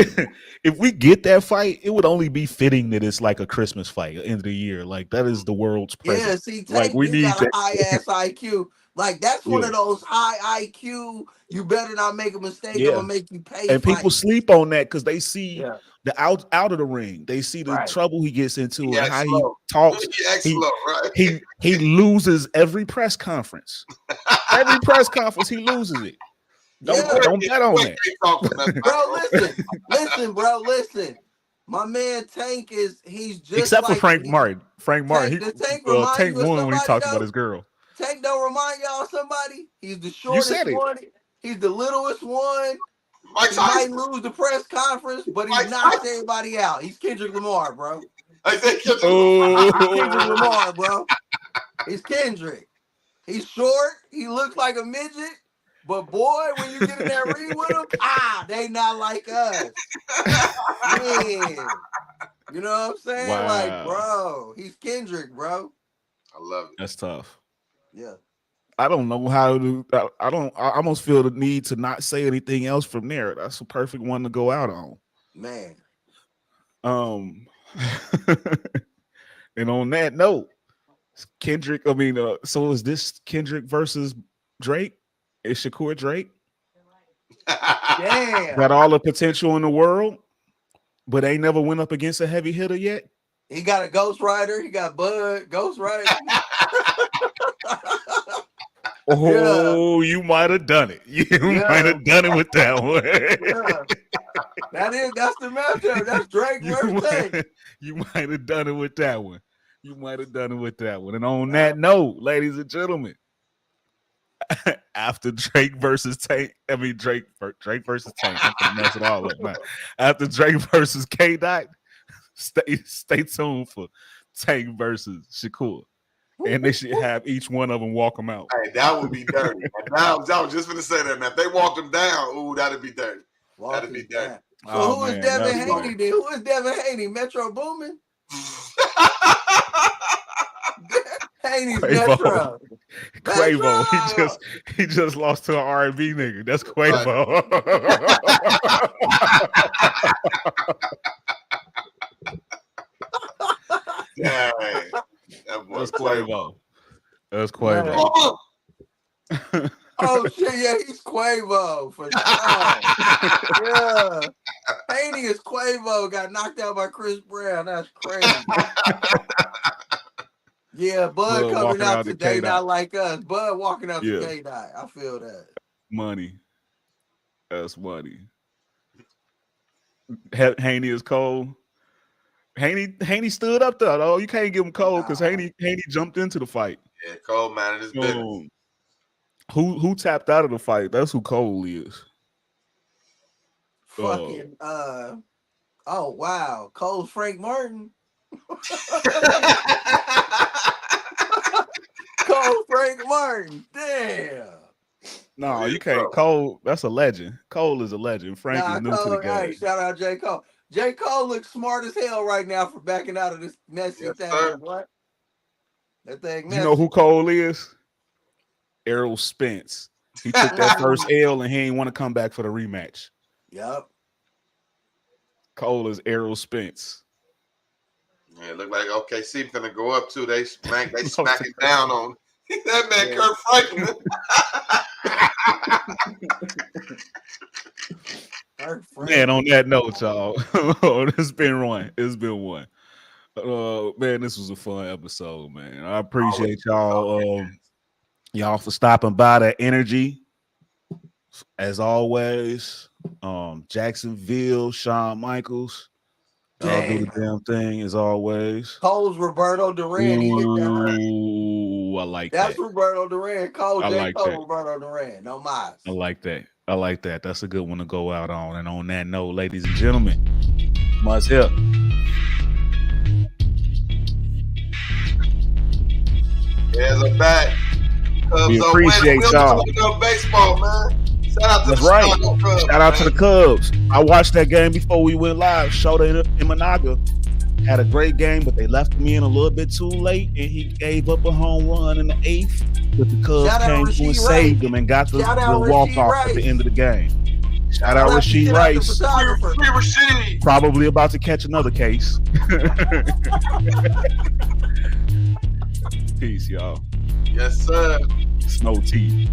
if we get that fight, it would only be fitting that it's like a Christmas fight, end of the year. Like that is the world's Yeah, present. see, Like Tank we do need got a that. high ass IQ. Like that's one Yeah, of those high IQ. You better not make a mistake. I'm yeah. gonna make you pay And people fight. sleep on that because they see Yeah, the out of the ring. They see the right. trouble he gets into He and acts how he slow. talks. He acts He slow, right? he loses every press conference. Every press conference, he loses it. Yeah, Don't bet on that. Can't talk for nothing, bro. bro. Listen, bro. Listen. My man Tank he's just Except for like Frank Martin. Frank Martin, Tank. Does Tank remind Tank you of won when he somebody talked about though? his girl. Tank don't remind y'all of somebody. He's the You shortest said it. one. He's the littlest one. Mike He might Tyson. lose the press conference, but he Mike knocks Tyson. everybody out. He's Kendrick Lamar, bro. I said, He's Kendrick Oh, Lamar, bro. He's Kendrick. He's short. He looks like a midget. But boy, when you get in that ring with him, they not like us. Man. You know what I'm saying? Like, wow. bro, he's Kendrick, bro. I love it. That's tough. Yeah. I don't know how to. I almost feel the need to not say anything else from there. That's a perfect one to go out on. Man. And on that note, Kendrick. I mean, so is this Kendrick versus Drake? Is Shakur Drake? Damn. Got all the potential in the world, but ain't never went up against a heavy hitter yet. He got a Ghost Rider. He got Bud, Ghost Rider. Oh, you might have done it. You might have done it with that one. That's the matchup. That's Drake versus Tank. You might have done it with that one. You might have done it with that one. And on that note, ladies and gentlemen, after Drake versus Tank, Drake versus Tank. I'm gonna mess it all up now. After Drake versus K-Dot, stay tuned for Tank versus Shakur. And they should have each one of them walk them out. Hey, that would be dirty. I was just going to say that. Now, if they walked him down, ooh, that'd be dirty. That'd be dirty. So who is Devin Haney then? Who is Devin Haney? Metro Boomin? Haney's Quavo. Metro. Quavo. Metro! He just lost to an R&B nigga. That's Right. Quavo. Dang. That boy That's Quavo. Quavo. That's Man. Quavo. Oh shit, yeah, he's Quavo for sure. Yeah. Haney is Quavo, got knocked out by Chris Brown. That's crazy. Yeah, Bud Bud coming walking out out to today, K-Dot. not like us. Bud walking out Yeah. to K-Dot. I feel that. Money. That's money. Haney is cold. Haney stood up there, though. You can't give him cold because Haney jumped into the fight. Yeah, Cole man in his business. Who tapped out of the fight? That's who Cole is. Fucking oh wow. Cole's Frank Martin. Cole Frank Martin. Damn. No, you can't. Cole, that's a legend. Cole is a legend. Frank is new to the game. Hey, shout out J. Cole. J. Cole looks smart as hell right now for backing out of this messy thing. What? That thing messy. You know who Cole is? Errol Spence. He took that first L and he ain't want to come back for the rematch. Yep. Cole is Errol Spence. Yeah, it look like OKC finna go up too. They smacking down on that man, Kurt Franklin. Man, on that note, y'all, it's been one. It's been one. Man, this was a fun episode, man. I appreciate y'all, y'all for stopping by. That energy, as always. Jacksonville, Shawn Michaels. Y'all do the damn thing as always. Cole's Roberto Duran. Ooh, I like that. That's Roberto Duran. Cole, I J. like Cole, that. Roberto Duran. No mas. I like that. I like that. That's a good one to go out on. And on that note, ladies and gentlemen, much help. Yeah, I'm back. We appreciate y'all. Baseball, man. Shout out to That's the right. Chicago Cubs, Shout out to man. the Cubs. I watched that game before we went live. Shota Imanaga had a great game, but they left me in a little bit too late, and he gave up a home run in the 8th. But the Cubs came through and saved him and got the walk-off at the end of the game. Shout out Rasheed Rice. Free Rasheed. Probably about to catch another case. Peace, y'all. Yes, sir. Snow tea.